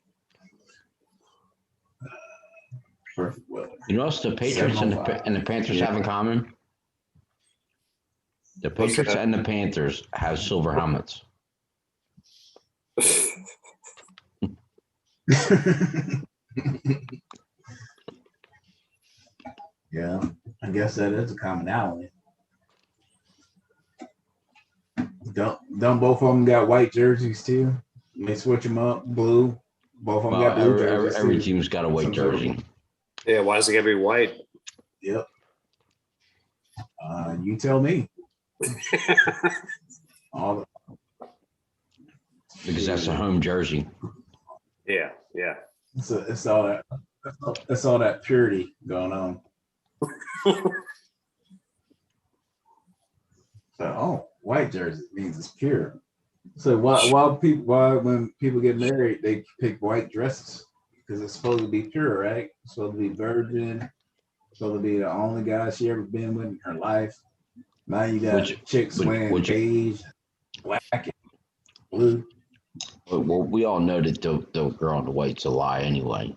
Perfect weather.
You know what the Patriots and the Panthers have in common? The Patriots and the Panthers have silver helmets.
Yeah, I guess that is a commonality. Don't both of them got white jerseys too? They switch them up, blue. Both of them got blue jerseys.
Every
too.
team's got a white jersey.
Yeah, why is it gotta be white?
Yep. You tell me. All
Because that's a home jersey.
Yeah.
it's all that. That's all that purity going on. So, white jersey means it's pure. So why when people get married they pick white dresses? Because it's supposed to be pure, right? It's supposed to be virgin. It's supposed to be the only guy she ever been with in her life. Now you got chicks wearing beige, black, and blue.
Well, we all know that the girl in the white's a lie anyway.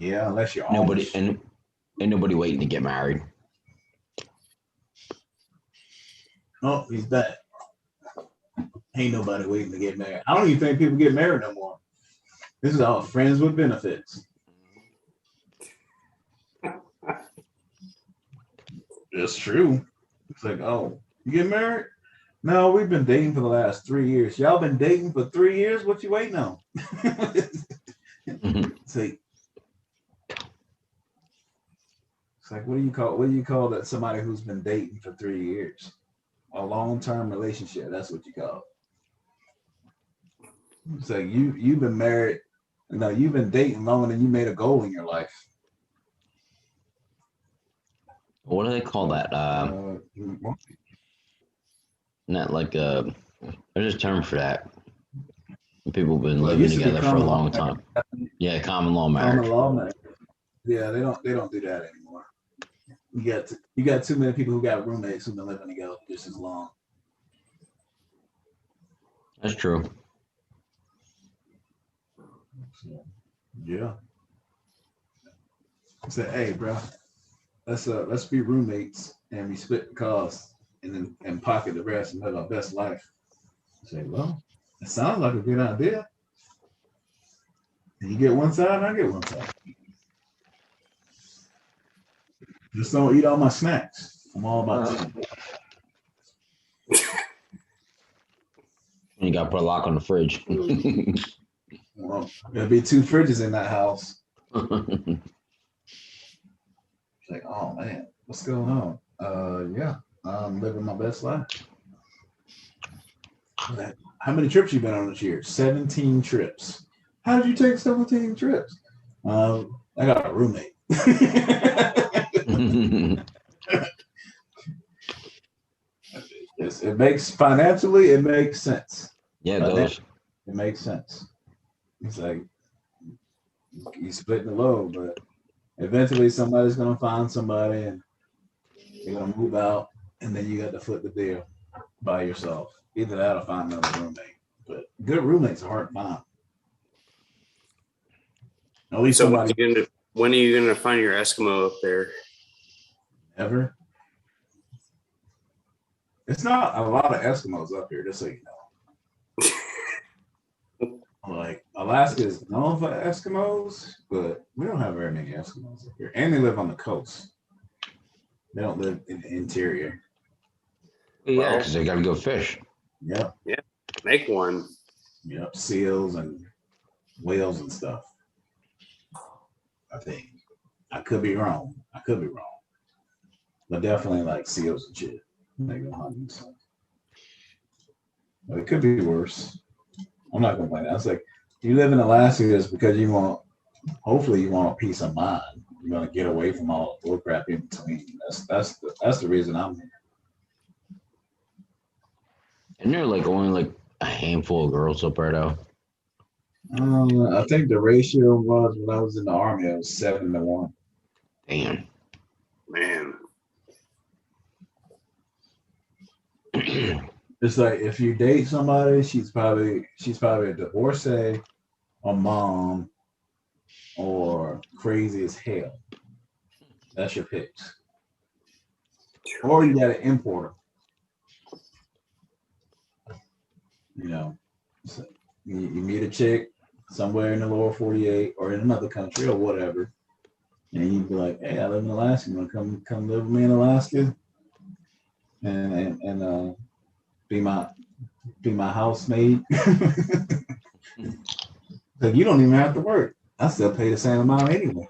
Yeah, unless you're
Nobody
Amish.
and ain't nobody waiting to get married.
Oh, he's back. Ain't nobody waiting to get married. I don't even think people get married no more. This is all friends with benefits. It's true. It's like, oh, you get married? No, we've been dating for the last 3 years. Y'all been dating for 3 years? What you waiting on? It's like, what do you call that somebody who's been dating for 3 years? A long-term relationship. That's what you call it. It's like you've been married. No, you've been dating longer than you made a goal in your life.
What do they call that? Not like there's a term for that. People have been living together for a long time. Yeah, common law marriage.
Common law marriage. Yeah, they don't do that anymore. You got too many people who got roommates who've been living together just as long.
That's true.
Yeah. Say, hey, bro, let's be roommates and we split the cost and pocket the rest and live our best life. I say, well, it sounds like a good idea. And you get one side, and I get one side. Just don't eat all my snacks. I'm all about that.
You got to put a lock on the fridge.
Well, there'll be 2 fridges in that house. It's like, oh man, what's going on? Yeah, I'm living my best life. How many trips you been on this year? 17 trips. How did you take 17 trips? I got a roommate. It makes financially, it makes sense.
Yeah, it does.
It makes sense. It's like you splitting the load, but eventually somebody's gonna find somebody and you're gonna move out, and then you got to foot the bill by yourself. Either that or find another roommate. But good roommates are hard to find. At least
So
somebody
when are you gonna find your Eskimo up there?
ever. It's not a lot of Eskimos up here, just so you know. Like Alaska is known for Eskimos, but we don't have very many Eskimos up here. And they live on the coast. They don't live in the interior.
Yeah, because they got to go fish.
Yep.
Yeah, make one.
Yep. Seals and whales and stuff. I think. I could be wrong. But definitely like seals and shit. They go hunting. So. But it could be worse. I'm not complaining. I was like, you live in Alaska is because you want, hopefully you want a peace of mind. You're gonna get away from all the bullcrap in between. That's the reason I'm here.
And there are like only like a handful of girls up there though.
I think the ratio was when I was in the army, it was 7-1.
Damn.
Man.
It's like if you date somebody, she's probably a divorcee, a mom, or crazy as hell. That's your picks. Or you got an importer. You know, so you meet a chick somewhere in the lower 48 or in another country or whatever, and you'd be like, "Hey, I live in Alaska. You want to come live with me in Alaska and be my housemaid?" Like you don't even have to work. I still pay the same amount anyway.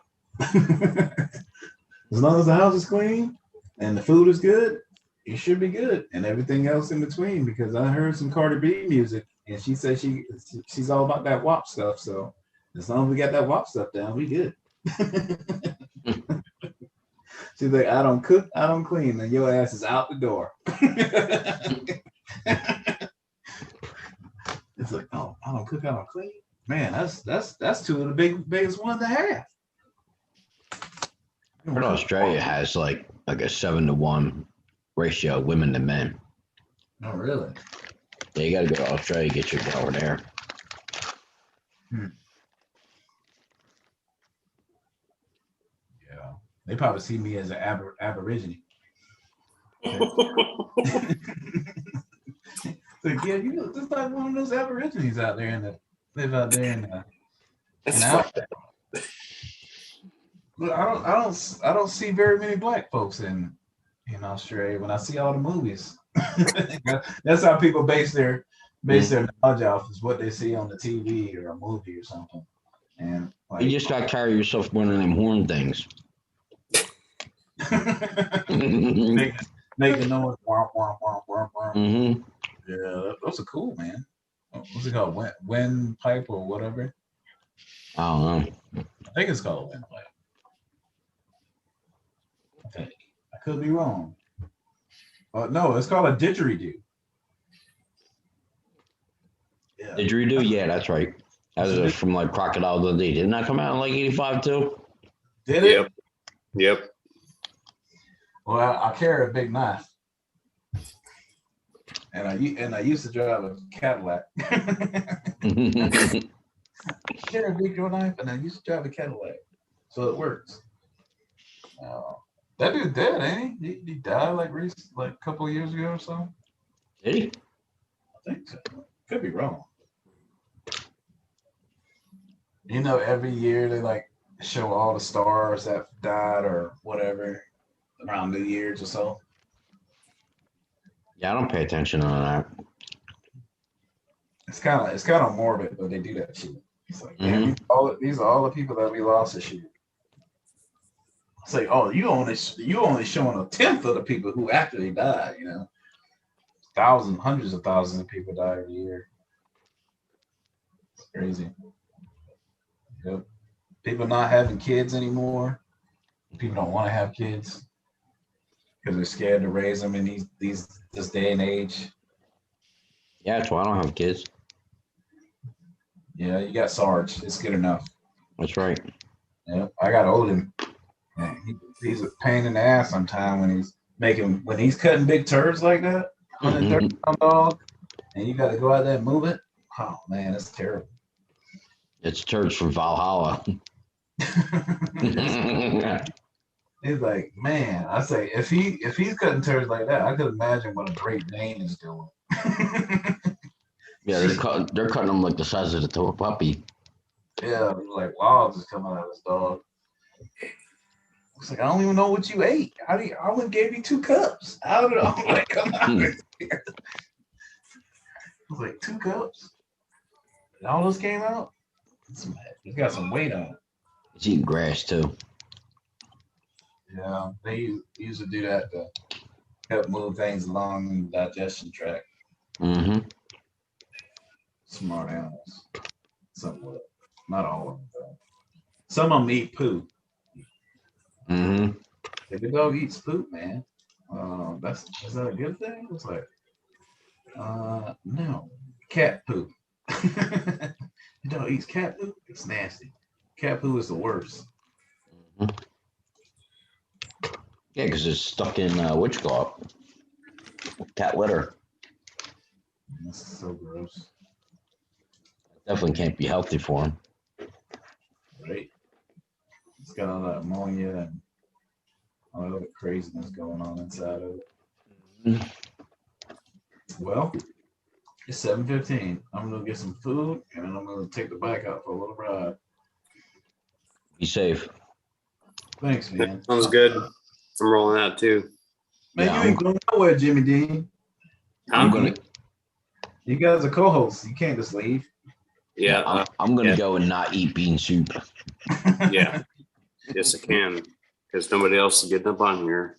As long as the house is clean and the food is good, you should be good, and everything else in between. Because I heard some Cardi B music, and she said she's all about that WAP stuff. So as long as we got that WAP stuff down, we good. She's like, I don't cook, I don't clean, and your ass is out the door. It's like, oh, I don't cook, I don't clean. Man, that's two of the biggest ones to have.
But Australia has like a 7-1 ratio of women to men.
Oh, really?
Yeah, you got to go to Australia to get your girl over there.
Yeah, they probably see me as an aborigine. Like, yeah, you look just like one of those aborigines out there live out there in Africa. But I don't see very many black folks in Australia when I see all the movies. That's how people base their knowledge off is what they see on the TV or a movie or something. And like,
You just got to carry yourself one of them horn things.
make the noise.
Mm-hmm.
Yeah, those are cool, man. What's it called? Windpipe or whatever?
I don't know.
I think it's called a windpipe. I could be wrong. No, it's called a didgeridoo. Yeah.
Didgeridoo? Yeah, that's right. That was from like Crocodile Dundee. Didn't that come out in like 85 too?
Did it?
Yep.
Well, I carry a big knife. And I used to drive a Cadillac. Carry a big knife, and I used to drive a Cadillac, so it works. That dude dead, ain't he? He died like a couple of years ago or so.
Did he?
I think so. Could be wrong. You know, every year they like show all the stars that died or whatever around New Year's or so.
Yeah, I don't pay attention to that.
It's kind of morbid, but they do that shit. It's like, man, these are all the people that we lost this year. It's like, oh, you only showing a tenth of the people who actually died. You know, thousands, hundreds of thousands of people die every year. It's crazy. Yep. People not having kids anymore. People don't want to have kids because they're scared to raise them in this day and age.
Yeah, that's why I don't have kids.
Yeah, you got Sarge. It's good enough.
That's right.
Yeah, I got Odin. Man, he's a pain in the ass sometimes when he's cutting big turds like that. 130-pound dog, and you got to go out there and move it. Oh man, that's terrible.
It's turds from Valhalla.
He's like, man, I say if he's cutting turds like that, I could imagine what a Great Dane is doing.
Yeah, they're cutting them like the size of the puppy.
Yeah, like logs is coming out of this dog. It's like I don't even know what you ate. I only gave you 2 cups. How did it all like come out of here? It was like 2 cups. And all this came out. It's got some weight on it.
It's eating grass too.
Yeah, they used to do that to help move things along the digestion tract.
Mm-hmm.
Smart animals. Somewhat. Not all of them, though. Some of them eat poo.
Mm-hmm.
If the dog eats poop, man, is that a good thing? It's like, no. Cat poop. The dog eats cat poop? It's nasty. Cat poo is the worst.
Mm-hmm. Yeah, because it's stuck in what you call it? Cat litter.
That's so gross.
Definitely can't be healthy for them.
Right? It's got all that ammonia and all the other craziness going on inside of it.
Mm-hmm.
Well, it's 7:15. I'm gonna get some food and then I'm gonna take the bike out for a little ride.
Be safe.
Thanks, man.
Sounds good. I'm rolling out too.
Man,
Yeah,
you ain't going nowhere, Jimmy Dean.
I'm gonna.
You guys are co-hosts. You can't just leave.
Yeah.
I'm gonna
yeah.
go and not eat bean soup.
Yeah. Yes, I can. Because nobody else is getting up on here.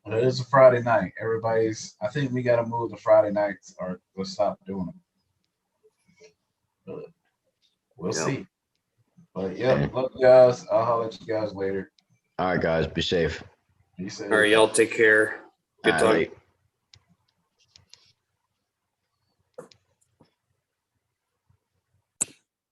Well, it is a Friday night. I think we got to move to Friday nights or we'll stop doing them. But we'll see. But yeah,
Okay.
love you guys. I'll holler at you guys later.
All right, guys, be safe.
Be safe.
All right, y'all take care. Good
All
talk.
right.